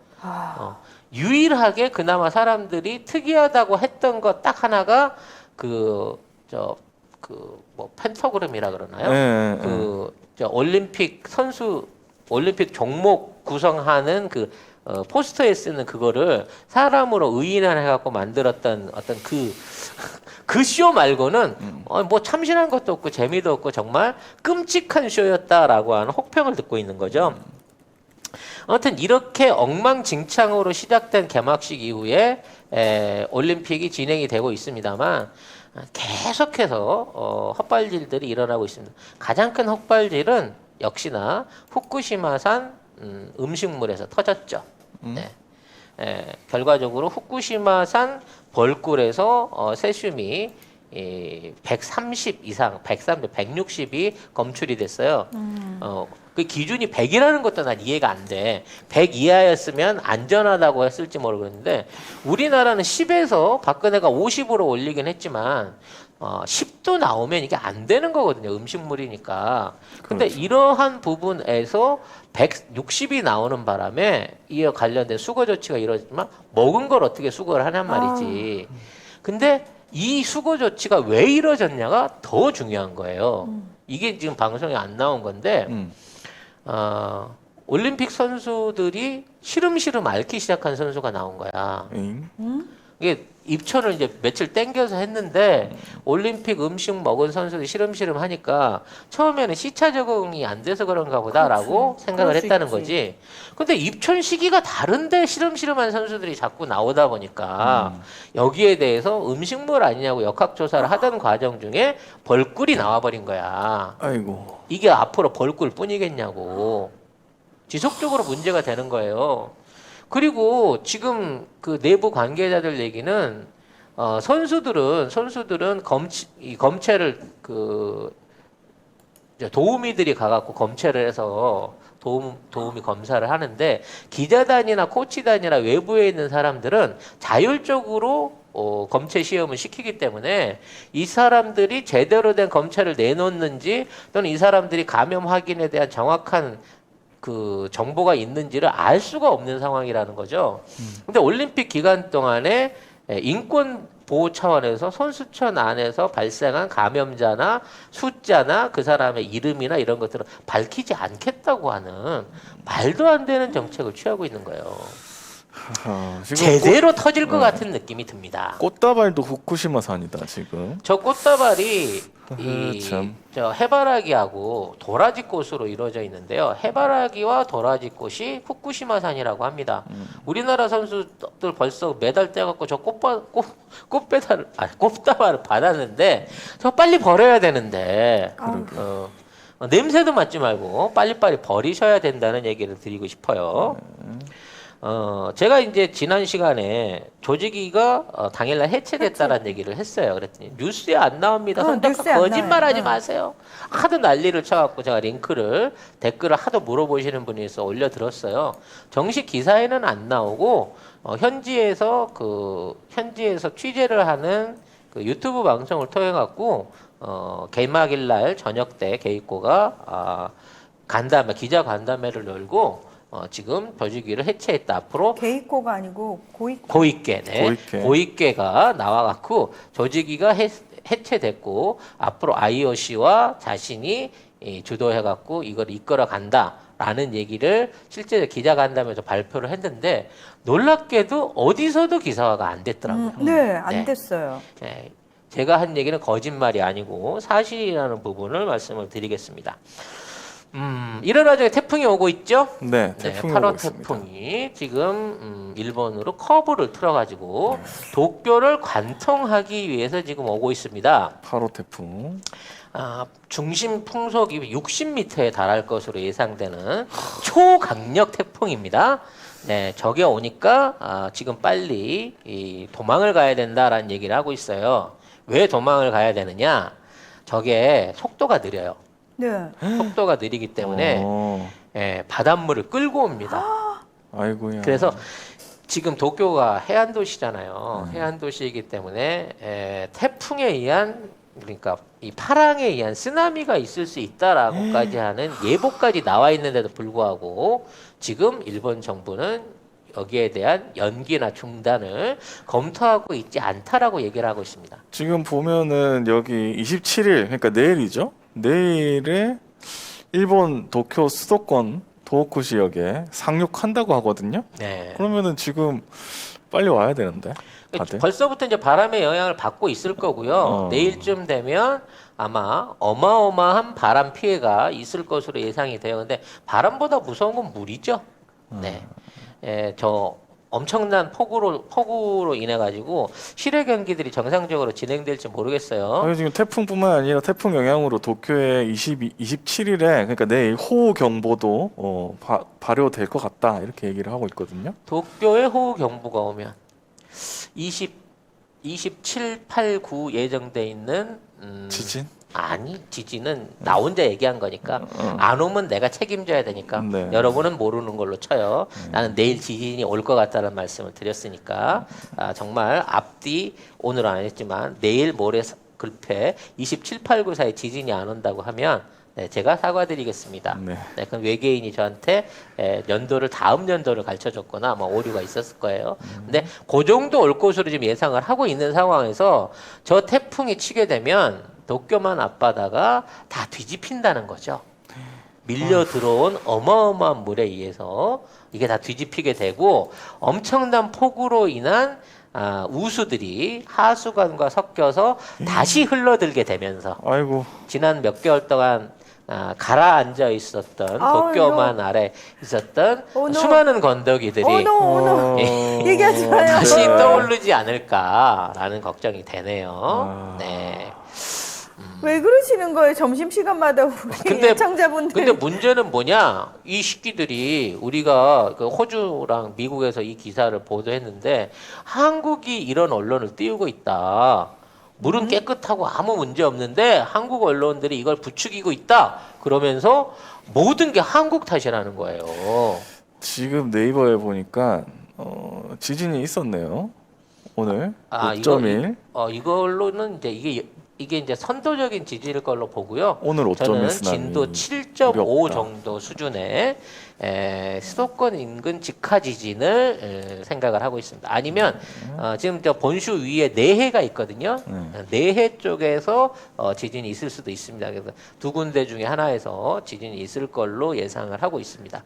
유일하게 그나마 사람들이 특이하다고 했던 것 딱 하나가 펜터그램이라 그러나요? 네. 올림픽 종목 구성하는 포스터에 쓰는 그거를 사람으로 의인화해갖고 만들었던 어떤 그 쇼 말고는 뭐 참신한 것도 없고 재미도 없고 정말 끔찍한 쇼였다라고 하는 혹평을 듣고 있는 거죠. 아무튼 이렇게 엉망진창으로 시작된 개막식 이후에 올림픽이 진행이 되고 있습니다만 계속해서 헛발질들이 일어나고 있습니다. 가장 큰 헛발질은 역시나 후쿠시마산 음식물에서 터졌죠. 결과적으로 후쿠시마산 벌꿀에서 세슘이 130 이상, 160이 검출이 됐어요. 그 기준이 100이라는 것도 난 이해가 안 돼. 100 이하였으면 안전하다고 했을지 모르겠는데 우리나라는 10에서 박근혜가 50으로 올리긴 했지만 10도 나오면 이게 안 되는 거거든요. 음식물이니까. 근데 그렇죠. 이러한 부분에서 160이 나오는 바람에 이에 관련된 수거 조치가 이루어지지만 먹은 걸 어떻게 수거를 하냔 말이지. 근데 이 수거 조치가 왜 이루어졌냐가 더 중요한 거예요. 이게 지금 방송에 안 나온 건데 올림픽 선수들이 시름시름 앓기 시작한 선수가 나온 거야. 이게 입천을 이제 며칠 땡겨서 했는데 올림픽 음식 먹은 선수들이 시름시름 하니까 처음에는 시차 적응이 안 돼서 그런가 보다라고 생각을 그럴 수 했다는 있지. 거지. 근데 입천 시기가 다른데 시름시름한 선수들이 자꾸 나오다 보니까 여기에 대해서 음식물 아니냐고 역학조사를 하던 과정 중에 벌꿀이 나와버린 거야. 아이고. 이게 앞으로 벌꿀 뿐이겠냐고. 지속적으로 문제가 되는 거예요. 그리고 지금 그 내부 관계자들 얘기는 선수들은 이 검체를 그 이제 도우미들이 가갖고 검체를 해서 도우미 검사를 하는데 기자단이나 코치단이나 외부에 있는 사람들은 자율적으로 검체 시험을 시키기 때문에 이 사람들이 제대로 된 검체를 내놓는지 또는 이 사람들이 감염 확인에 대한 정확한 그 정보가 있는지를 알 수가 없는 상황이라는 거죠. 근데 올림픽 기간 동안에 인권 보호 차원에서 선수촌 안에서 발생한 감염자나 숫자나 그 사람의 이름이나 이런 것들을 밝히지 않겠다고 하는 말도 안 되는 정책을 취하고 있는 거예요. 지금 제대로 터질 것 같은 느낌이 듭니다. 꽃다발도 후쿠시마산이다 지금. 저 꽃다발이 참. 저 해바라기하고 도라지꽃으로 이루어져 있는데요. 해바라기와 도라지꽃이 후쿠시마산이라고 합니다. 우리나라 선수들 벌써 메달 떼갖고 저 꽃다발을 받았는데 저 빨리 버려야 되는데 냄새도 맡지 말고 빨리빨리 버리셔야 된다는 얘기를 드리고 싶어요. 제가 이제 지난 시간에 조직위가 당일날 해체됐다라는 얘기를 했어요. 그랬더니 뉴스에 안 나옵니다. 뉴스에 안 거짓말하지 나와요. 마세요. 하도 난리를 쳐갖고 제가 댓글을 하도 물어보시는 분이 있어 올려드렸어요. 정식 기사에는 안 나오고 현지에서 취재를 하는 그 유튜브 방송을 통해 갖고 개막일날 저녁 때 게이코가 기자 간담회를 열고. 지금 조직위를 해체했다. 앞으로 게이코가 아니고 고익계. 고익계가 나와갖고 조직위가 해체됐고 앞으로 IOC와 자신이 주도해갖고 이걸 이끌어 간다라는 얘기를 실제 기자간담회에서 발표를 했는데 놀랍게도 어디서도 기사화가 안 됐더라고요. 네, 안 됐어요. 네, 제가 한 얘기는 거짓말이 아니고 사실이라는 부분을 말씀을 드리겠습니다. 이런 와중에 태풍이 오고 있죠? 네, 태풍이 8호 오고 있습니다. 태풍이 지금 일본으로 커브를 틀어가지고 도쿄를 관통하기 위해서 지금 오고 있습니다. 8호 태풍. 중심 풍속이 60m에 달할 것으로 예상되는 초강력 태풍입니다. 네, 저게 오니까 지금 빨리 도망을 가야 된다라는 얘기를 하고 있어요. 왜 도망을 가야 되느냐? 저게 속도가 느려요. 네. 속도가 느리기 때문에 바닷물을 끌고 옵니다. 아이고야. 그래서 지금 도쿄가 해안 도시잖아요. 해안 도시이기 때문에 태풍에 의한 그러니까 이 파랑에 의한 쓰나미가 있을 수 있다라고까지 하는 예보까지 나와 있는데도 불구하고 지금 일본 정부는 여기에 대한 연기나 중단을 검토하고 있지 않다라고 얘기를 하고 있습니다. 지금 보면은 여기 27일 그러니까 내일이죠. 내일에 일본 도쿄 수도권 도호쿠 지역에 상륙한다고 하거든요. 네. 그러면은 지금 빨리 와야 되는데 다들. 벌써부터 이제 바람의 영향을 받고 있을 거고요. 내일쯤 되면 아마 어마어마한 바람 피해가 있을 것으로 예상이 돼요. 근데 바람보다 무서운 건 물이죠. 네. 저 엄청난 폭우로 인해 가지고 실외 경기들이 정상적으로 진행될지 모르겠어요. 아니, 지금 태풍뿐만 아니라 태풍 영향으로 도쿄에 27일에 그러니까 내일 호우 경보도 발효될 것 같다 이렇게 얘기를 하고 있거든요. 도쿄에 호우 경보가 오면 27, 8, 9 예정돼 있는 지진? 아니 지진은 나 혼자 얘기한 거니까 안 오면 내가 책임져야 되니까 네. 여러분은 모르는 걸로 쳐요. 나는 내일 지진이 올 것 같다는 말씀을 드렸으니까 정말 앞뒤 오늘 안 했지만 내일 모레 글패 27, 8, 9 사이 지진이 안 온다고 하면 제가 사과드리겠습니다. 네. 그럼 외계인이 저한테 다음 연도를 가르쳐줬거나 뭐 오류가 있었을 거예요. 근데 그 정도 올 것으로 지금 예상을 하고 있는 상황에서 저 태풍이 치게 되면 도쿄만 앞바다가 다 뒤집힌다는 거죠. 밀려 들어온 어마어마한 물에 의해서 이게 다 뒤집히게 되고 엄청난 폭우로 인한 우수들이 하수관과 섞여서 다시 흘러들게 되면서 아이고. 지난 몇 개월 동안 가라앉아 있었던 도쿄만 아래 있었던 수많은 건더기들이 어너 얘기하지 마요. 다시 떠오르지 않을까라는 걱정이 되네요. 네. 왜 그러시는 거예요? 점심시간마다 우리 예청자분들. 근데 문제는 뭐냐? 이 시기들이 우리가 그 호주랑 미국에서 이 기사를 보도했는데 한국이 이런 언론을 띄우고 있다. 물은 깨끗하고 아무 문제 없는데 한국 언론들이 이걸 부추기고 있다. 그러면서 모든 게 한국 탓이라는 거예요. 지금 네이버에 보니까 지진이 있었네요. 오늘 5.1. 이걸로는 이제 이게 이제 선도적인 지진일 걸로 보고요. 오늘 5.1 저는 쓰나미 진도 7.5 정도 수준의 수도권 인근 직하 지진을 생각을 하고 있습니다. 아니면 지금 저 본州위에 내해가 있거든요. 내해 쪽에서 지진이 있을 수도 있습니다. 그래서 두 군데 중에 하나에서 지진이 있을 걸로 예상을 하고 있습니다.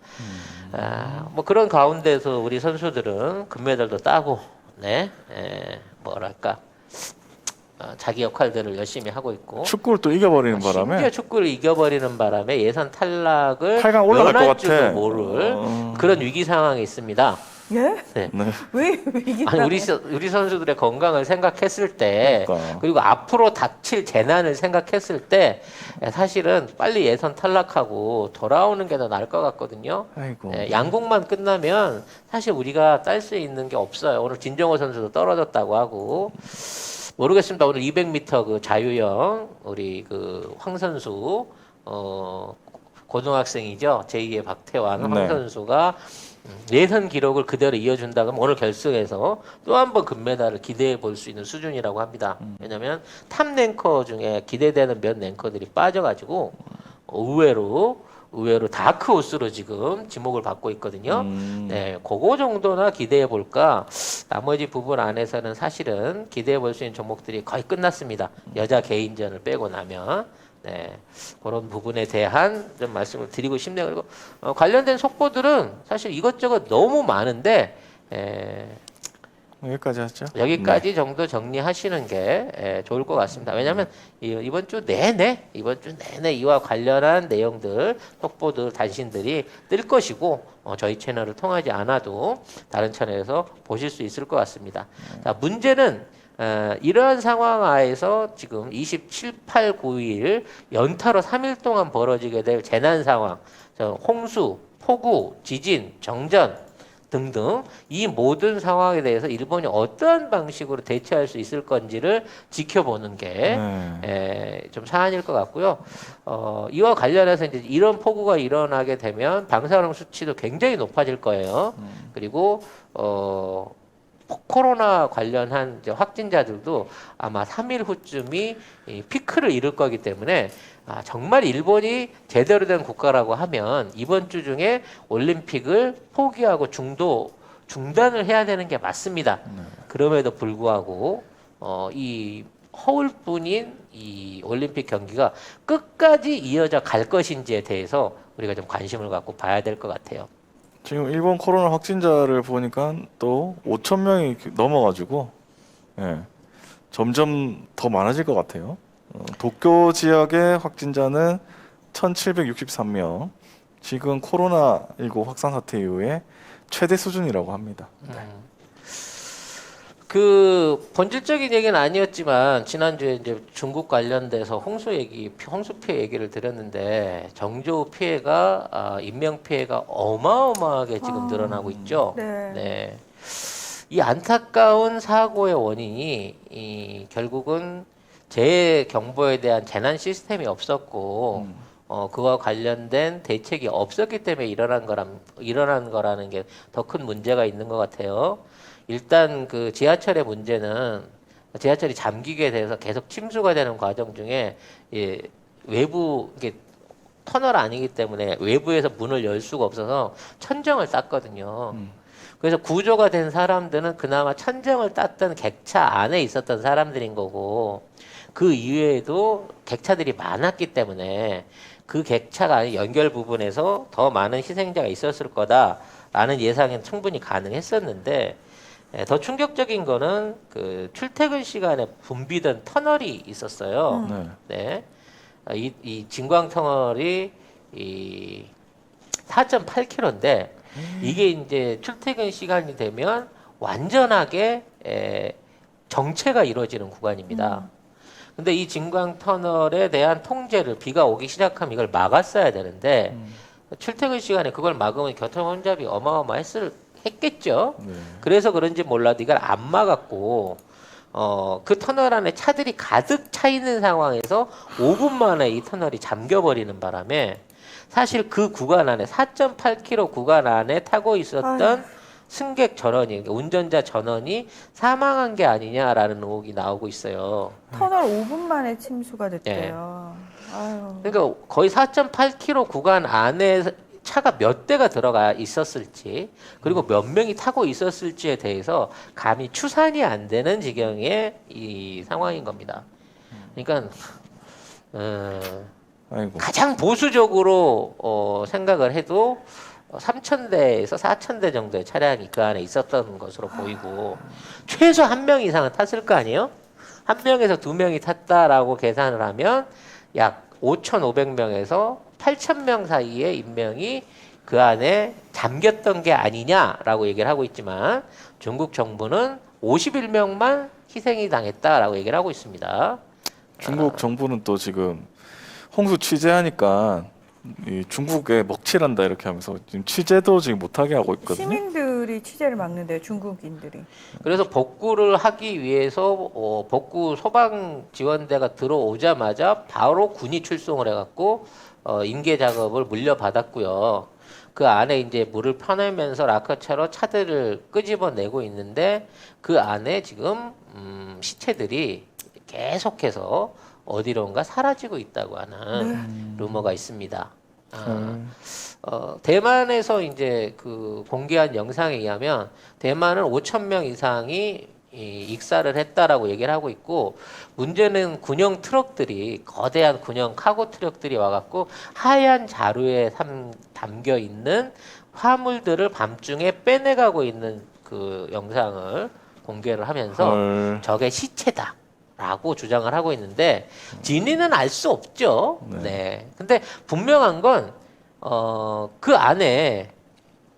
뭐 그런 가운데서 우리 선수들은 금메달도 따고, 뭐랄까. 자기 역할들을 열심히 하고 있고 축구를 또 이겨버리는 바람에 심지어 축구를 이겨버리는 바람에 예선 탈락을 8강 올라갈 것 면할 줄도 같아. 모를 그런 위기 상황이 있습니다. 예? 네. 네. 왜 이게? 아니 우리 선수들의 건강을 생각했을 때 그러니까. 그리고 앞으로 닥칠 재난을 생각했을 때 사실은 빨리 예선 탈락하고 돌아오는 게 더 나을 것 같거든요. 아이고. 양국만 끝나면 사실 우리가 딸 수 있는 게 없어요. 오늘 진정호 선수도 떨어졌다고 하고 모르겠습니다. 오늘 200m 그 자유형 우리 그 황 선수 고등학생이죠. 제2의 박태환 황 선수가 예선 기록을 그대로 이어준다 그러면 오늘 결승에서 또 한 번 금메달을 기대해 볼 수 있는 수준이라고 합니다. 왜냐하면 탑 랭커 중에 기대되는 몇 랭커들이 빠져가지고 의외로 다크 호스로 지금 지목을 받고 있거든요. 네, 그거 정도나 기대해 볼까. 나머지 부분 안에서는 사실은 기대해 볼 수 있는 종목들이 거의 끝났습니다. 여자 개인전을 빼고 나면. 네, 그런 부분에 대한 좀 말씀을 드리고 싶네요. 그리고 관련된 속보들은 사실 이것저것 너무 많은데 여기까지 하죠. 여기까지 정도 정리하시는 게 좋을 것 같습니다. 왜냐하면 이번 주 내내 이와 관련한 내용들, 속보들 단신들이 뜰 것이고 저희 채널을 통하지 않아도 다른 채널에서 보실 수 있을 것 같습니다. 자, 문제는 이러한 상황 하에서 지금 27, 8, 9일 연타로 3일 동안 벌어지게 될 재난 상황, 홍수, 폭우, 지진, 정전 등등 이 모든 상황에 대해서 일본이 어떠한 방식으로 대처할 수 있을 건지를 지켜보는 게 좀 사안일 것 같고요. 이와 관련해서 이제 이런 폭우가 일어나게 되면 방사능 수치도 굉장히 높아질 거예요. 그리고 코로나 관련한 이제 확진자들도 아마 3일 후쯤이 피크를 이룰 거기 때문에 정말 일본이 제대로 된 국가라고 하면 이번 주 중에 올림픽을 포기하고 중단을 해야 되는 게 맞습니다. 그럼에도 불구하고 이 허울뿐인 이 올림픽 경기가 끝까지 이어져 갈 것인지에 대해서 우리가 좀 관심을 갖고 봐야 될 것 같아요. 지금 일본 코로나 확진자를 보니까 또 5천 명이 넘어가지고 점점 더 많아질 것 같아요. 도쿄 지역의 확진자는 1,763명. 지금 코로나19 확산 사태 이후에 최대 수준이라고 합니다. 그 본질적인 얘기는 아니었지만 지난주에 이제 중국 관련돼서 홍수 피해 얘기를 드렸는데 정조 피해가 인명 피해가 어마어마하게 지금 늘어나고 있죠. 네. 이 안타까운 사고의 원인이 결국은 재해 경보에 대한 재난 시스템이 없었고 그와 관련된 대책이 없었기 때문에 일어난 거라는 게 더 큰 문제가 있는 것 같아요. 일단 그 지하철의 문제는 지하철이 잠기게 돼서 계속 침수가 되는 과정 중에 외부 이게 터널 아니기 때문에 외부에서 문을 열 수가 없어서 천정을 땄거든요. 그래서 구조가 된 사람들은 그나마 천정을 땄던 객차 안에 있었던 사람들인 거고 그 이외에도 객차들이 많았기 때문에 그 객차가 연결 부분에서 더 많은 희생자가 있었을 거다라는 예상은 충분히 가능했었는데 더 충격적인 거는 그 출퇴근 시간에 붐비던 터널이 있었어요. 네. 이 진광 터널이 이 4.8km인데 이게 이제 출퇴근 시간이 되면 완전하게 정체가 이루어지는 구간입니다. 근데 이 진광 터널에 대한 통제를 비가 오기 시작하면 이걸 막았어야 되는데 출퇴근 시간에 그걸 막으면 교통 혼잡이 했겠죠. 그래서 그런지 몰라도 이걸 안 막았고 그 터널 안에 차들이 가득 차 있는 상황에서 5분 만에 이 터널이 잠겨버리는 바람에 사실 그 구간 안에 4.8km 구간 안에 타고 있었던 승객 전원이 그러니까 운전자 전원이 사망한 게 아니냐라는 의혹이 나오고 있어요. 터널 5분 만에 침수가 됐대요. 아유. 그러니까 거의 4.8km 구간 안에 차가 몇 대가 들어가 있었을지 그리고 몇 명이 타고 있었을지에 대해서 감히 추산이 안 되는 지경의 이 상황인 겁니다. 그러니까 아이고. 가장 보수적으로 생각을 해도 3,000대에서 4,000대 정도의 차량이 그 안에 있었던 것으로 보이고 최소 한 명 이상은 탔을 거 아니에요? 한 명에서 두 명이 탔다라고 계산을 하면 약 5,500명에서 8,000명 사이의 인명이 그 안에 잠겼던 게 아니냐라고 얘기를 하고 있지만 중국 정부는 51명만 희생이 당했다라고 얘기를 하고 있습니다. 중국 정부는 또 지금 홍수 취재하니까 이 중국에 먹칠한다 이렇게 하면서 지금 취재도 지금 못하게 하고 있거든요. 시민들이 취재를 막는데요, 중국인들이. 그래서 복구를 하기 위해서 복구 소방 지원대가 들어오자마자 바로 군이 출동을 해갖고 인계 작업을 물려받았고요. 그 안에 이제 물을 퍼내면서 라커차로 차들을 끄집어내고 있는데 그 안에 지금 시체들이 계속해서 어디론가 사라지고 있다고 하는 루머가 있습니다. 대만에서 이제 그 공개한 영상에 의하면 대만은 5,000명 이상이 익사를 했다라고 얘기를 하고 있고 문제는 군용 트럭들이 거대한 군용 카고 트럭들이 와갖고 하얀 자루에 담겨 있는 화물들을 밤중에 빼내가고 있는 그 영상을 공개를 하면서 저게 시체다. 라고 주장을 하고 있는데 진위는 알 수 없죠. 네. 근데 분명한 건 그 안에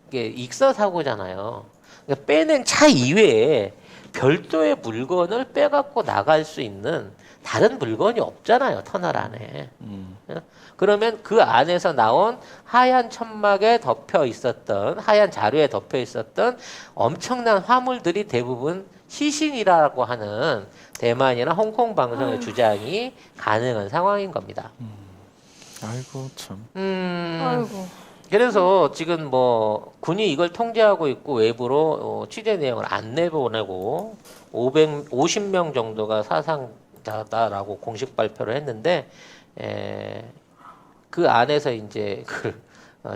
이게 익사 사고잖아요. 그러니까 빼낸 차 이외에 별도의 물건을 빼갖고 나갈 수 있는 다른 물건이 없잖아요. 터널 안에. 그러면 그 안에서 나온 하얀 천막에 덮여 있었던 하얀 자루에 덮여 있었던 엄청난 화물들이 대부분 시신이라고 하는 대만이나 홍콩 방송의 주장이 가능한 상황인 겁니다. 아이고 참. 아이고. 그래서 지금 뭐 군이 이걸 통제하고 있고 외부로 취재 내용을 안 내보내고 50명 정도가 사상자다라고 공식 발표를 했는데 그 안에서 이제 그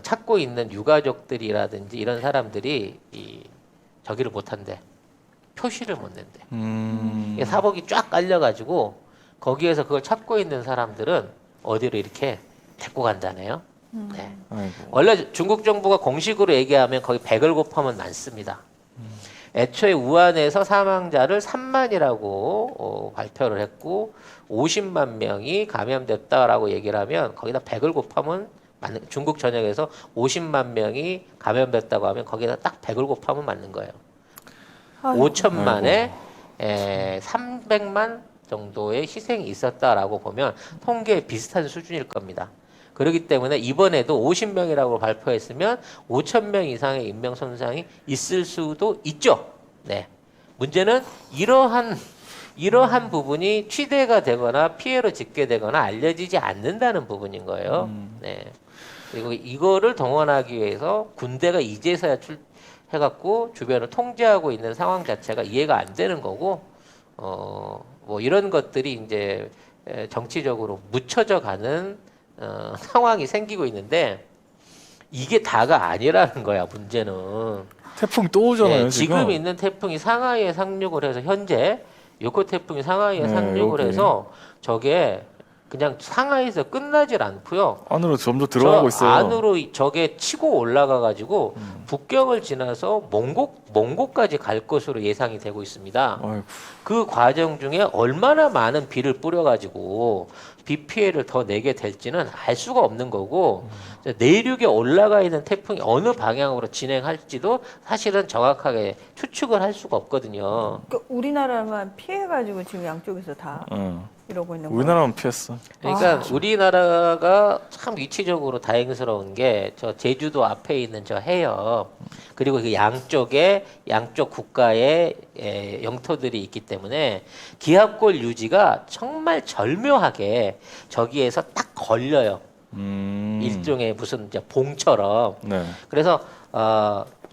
찾고 있는 유가족들이라든지 이런 사람들이 저기를 못한대. 표시를 못 낸대. 사복이 쫙 깔려가지고 거기에서 그걸 찾고 있는 사람들은 어디로 이렇게 데리고 간다네요. 네. 원래 중국 정부가 공식으로 얘기하면 거의 100을 곱하면 많습니다. 애초에 우한에서 사망자를 3만이라고 발표를 했고 50만 명이 감염됐다라고 얘기를 하면 거기다 100을 곱하면 중국 전역에서 50만 명이 감염됐다고 하면 거기다 딱 100을 곱하면 맞는 거예요. 5천만에 300만 정도의 희생이 있었다라고 보면 통계에 비슷한 수준일 겁니다. 그렇기 때문에 이번에도 50명이라고 발표했으면 5,000명 이상의 인명 손상이 있을 수도 있죠. 네. 문제는 이러한 부분이 취재가 되거나 피해로 집계되거나 알려지지 않는다는 부분인 거예요. 네. 그리고 이거를 동원하기 위해서 군대가 이제서야 해갖고 주변을 통제하고 있는 상황 자체가 이해가 안 되는 거고, 뭐 이런 것들이 이제 정치적으로 묻혀져 가는 상황이 생기고 있는데 이게 다가 아니라는 거야. 문제는 태풍 또 오잖아요. 지금 있는 태풍이 상하이에 상륙을 해서 현재 요코 태풍이 상하이에 상륙을 여기. 해서 저게 그냥 상하이에서 끝나질 않고요. 안으로 점점 들어가고 저 있어요. 안으로 저게 치고 올라가가지고 북경을 지나서 몽고까지 갈 것으로 예상이 되고 있습니다. 아이고. 그 과정 중에 얼마나 많은 비를 뿌려가지고 비 피해를 더 내게 될지는 알 수가 없는 거고 내륙에 올라가 있는 태풍이 어느 방향으로 진행할지도 사실은 정확하게 추측을 할 수가 없거든요. 그러니까 우리나라만 피해가지고 지금 양쪽에서 다 이러고 있는 거예요. 우리나라만 피했어. 그러니까 우리나라가 참 위치적으로 다행스러운 게 저 제주도 앞에 있는 저 해협 그리고 그 양쪽 국가의 영토들이 있기 때문에 기압골 유지가 정말 절묘하게 저기에서 딱 걸려요. 일종의 무슨 이제 봉처럼. 네. 그래서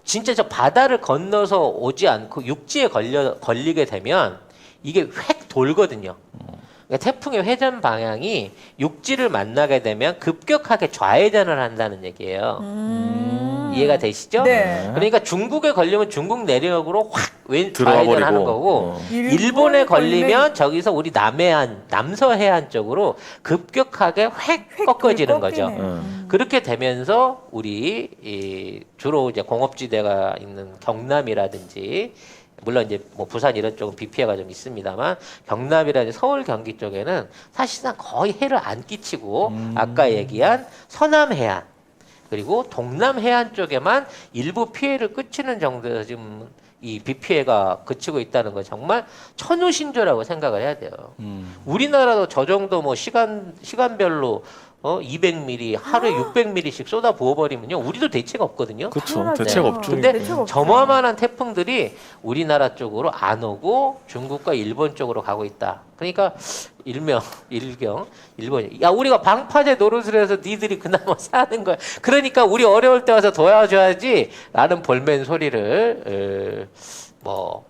진짜 저 바다를 건너서 오지 않고 육지에 걸리게 되면 이게 획 돌거든요. 그러니까 태풍의 회전 방향이 육지를 만나게 되면 급격하게 좌회전을 한다는 얘기예요. 이해가 되시죠? 네. 그러니까 중국에 걸리면 중국 내륙으로 확 들어가 좌회전하는 버리고. 거고 일본에 일본에 걸리면 저기서 우리 남서해안 쪽으로 급격하게 획 꺾어지는 거죠. 꺾이네. 그렇게 되면서 우리 주로 이제 공업지대가 있는 경남이라든지 물론 이제 뭐 부산 이런 쪽은 비 피해가 좀 있습니다만 경남이라든지 서울 경기 쪽에는 사실상 거의 해를 안 끼치고 아까 얘기한 서남 해안 그리고 동남 해안 쪽에만 일부 피해를 끼치는 정도에서 지금 이 비 피해가 그치고 있다는 건 정말 천우신조라고 생각을 해야 돼요. 우리나라도 저 정도 뭐 시간별로 200mm 하루에 600mm씩 쏟아 부어버리면요 우리도 대책 없거든요. 그렇죠. 당연하죠. 대책 네. 없죠. 근데 대책 없죠. 저만한 태풍들이 우리나라 쪽으로 안 오고 중국과 일본 쪽으로 가고 있다. 그러니까 일경 일본이 야 우리가 방파제 노릇을 해서 니들이 그나마 사는 거야. 그러니까 우리 어려울 때 와서 도와줘야지라는 볼멘 소리를 뭐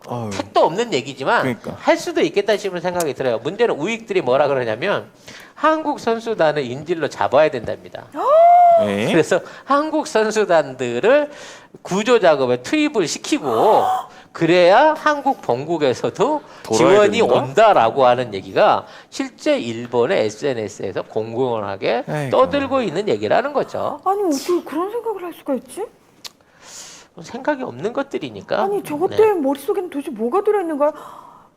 아유. 택도 없는 얘기지만 그러니까. 할 수도 있겠다 싶은 생각이 들어요. 문제는 우익들이 뭐라 그러냐면 한국 선수단을 인질로 잡아야 된답니다. 에? 그래서 한국 선수단들을 구조 작업에 투입을 시키고 그래야 한국 본국에서도 돌아야 지원이 되는가? 온다라고 하는 얘기가 실제 일본의 SNS에서 공공연하게 에이구. 떠들고 있는 얘기라는 거죠. 아니 어떻게 그런 생각을 할 수가 있지? 생각이 없는 것들이니까. 아니 저것 네. 때문에 머릿속에는 도대체 뭐가 들어있는 거야?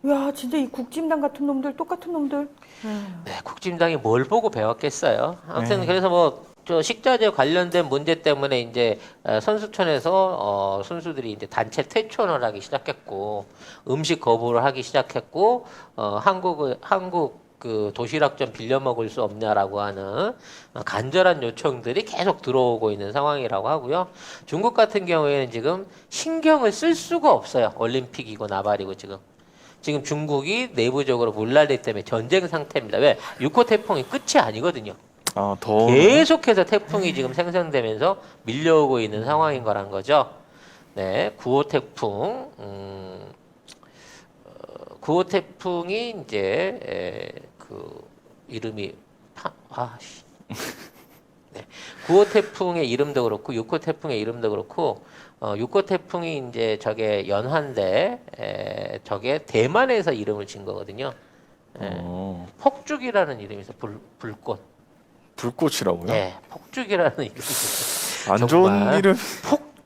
야 진짜 이 국진당 같은 놈들 똑같은 놈들. 네, 국진당이 뭘 보고 배웠겠어요. 아무튼 네. 그래서 뭐 저 식자재 관련된 문제 때문에 이제 선수촌에서 선수들이 이제 단체 퇴촌을 하기 시작했고 음식 거부를 하기 시작했고 한국 그 도시락 좀 빌려 먹을 수 없냐라고 하는 간절한 요청들이 계속 들어오고 있는 상황이라고 하고요. 중국 같은 경우에는 지금 신경을 쓸 수가 없어요. 올림픽이고 나발이고 지금 중국이 내부적으로 물난리 때문에 전쟁 상태입니다. 왜? 6호 태풍이 끝이 아니거든요. 아, 더. 계속해서 태풍이 지금 생성되면서 밀려오고 있는 상황인 거란 거죠. 네, 9호 태풍, 9호 태풍이 이제 그 이름이 네, 9호 태풍의 이름도 그렇고 6호 태풍의 이름도 그렇고 6호 태풍이 이제 저게 연환대 저게 대만에서 이름을 진 거거든요. 폭죽이라는 이름이 있어. 불꽃. 불꽃이라고요? 네, 폭죽이라는 이름이 있어. 안 정말 좋은 이름.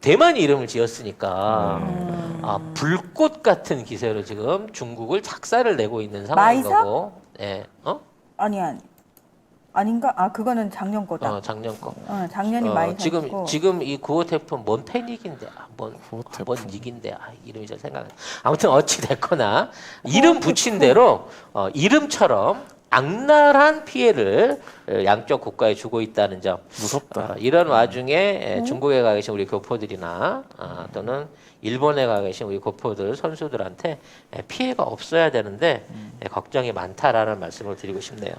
대만이 이름을 지었으니까 불꽃 같은 기세로 지금 중국을 작사를 내고 있는 상황인 마이삭? 거고. 네, 아닌가? 아 그거는 작년 거다. 작년 거. 작년이 많이 샀고. 지금 이 9호 태풍 뭔 패닉인데, 뭔 9호 태풍. 닉인데, 이름이 잘 생각 안 나. 아무튼 어찌 됐거나 이름 붙인 대로 이름처럼 악랄한 피해를 양쪽 국가에 주고 있다는 점. 무섭다. 이런 와중에 중국에 가 계신 우리 교포들이나 또는 일본에 가 계신 우리 교포들 선수들한테 피해가 없어야 되는데 걱정이 많다라는 말씀을 드리고 싶네요.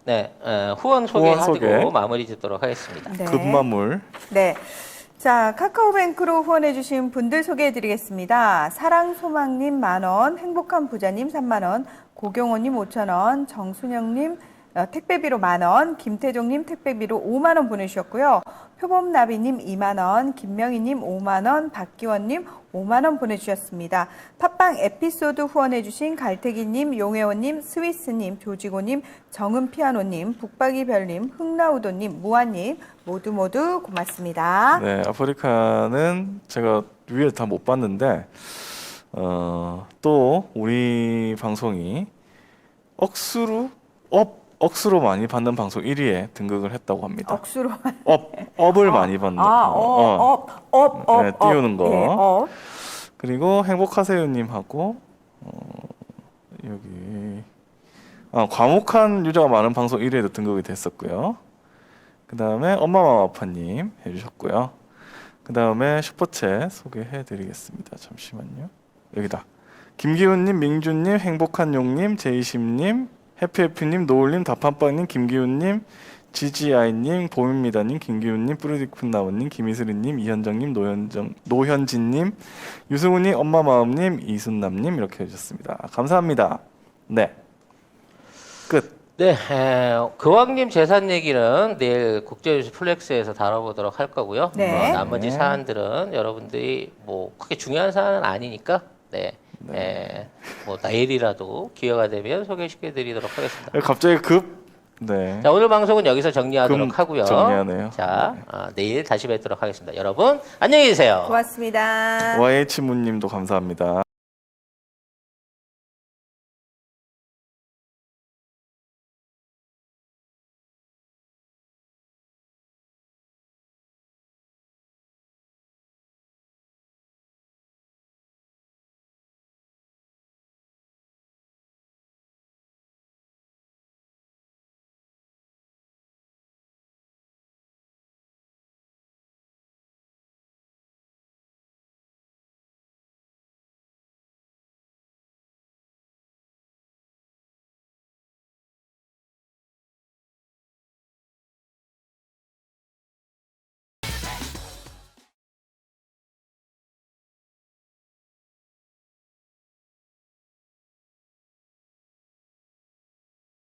네, 후원 소개하고 마무리 짓도록 하겠습니다. 네. 급마물. 네. 자, 카카오뱅크로 후원해주신 분들 소개해드리겠습니다. 사랑소망님 10,000원, 행복한 부자님 3만원, 고경호님 5,000원, 정순영님 택배비로 10,000원, 김태종님 택배비로 5만 원 보내주셨고요. 표범나비님 2만 원, 김명희님 5만 원, 박기원님 5만 원 보내주셨습니다. 팟빵 에피소드 후원해주신 갈태기님, 용혜원님, 스위스님, 조지고님, 정은피아노님, 북박이별님, 흥나우도님, 무한님 모두 모두 고맙습니다. 네, 아프리카는 제가 위에 다 못 봤는데 또 우리 방송이 억수로 많이 받는 방송 1위에 등극을 했다고 합니다. 억수로 업을 많이 받는 네, 띄우는 거. 네, 업. 그리고 행복하세요님하고 여기 과묵한 유저가 많은 방송 1위에도 등극이 됐었고요. 그 다음에 엄마마마파님 해주셨고요. 그 다음에 슈퍼챗 소개해드리겠습니다. 잠시만요. 여기다. 김기훈님, 민준님, 행복한용님, 제이심님, 해피해피님, 노을님, 다판빵님, 김기훈님, 지지아이님, 봄입니다님, 김기훈님, 뿌리디쿤나무님, 김희슬이님, 이현정님, 노현진님, 유승우님, 엄마마음님, 이순남님 이렇게 해주셨습니다. 감사합니다. 네, 끝. 네, 교황님 재산 얘기는 내일 국제유지 플렉스에서 다뤄보도록 할 거고요. 네. 나머지 네. 사안들은 여러분들이 뭐 크게 중요한 사안은 아니니까 뭐 내일이라도 기회가 되면 소개시켜드리도록 하겠습니다. 갑자기 네. 자, 오늘 방송은 여기서 정리하도록 하고요. 정리하네요. 자, 내일 다시 뵙도록 하겠습니다. 여러분 안녕히 계세요. 고맙습니다. YH문님도 감사합니다.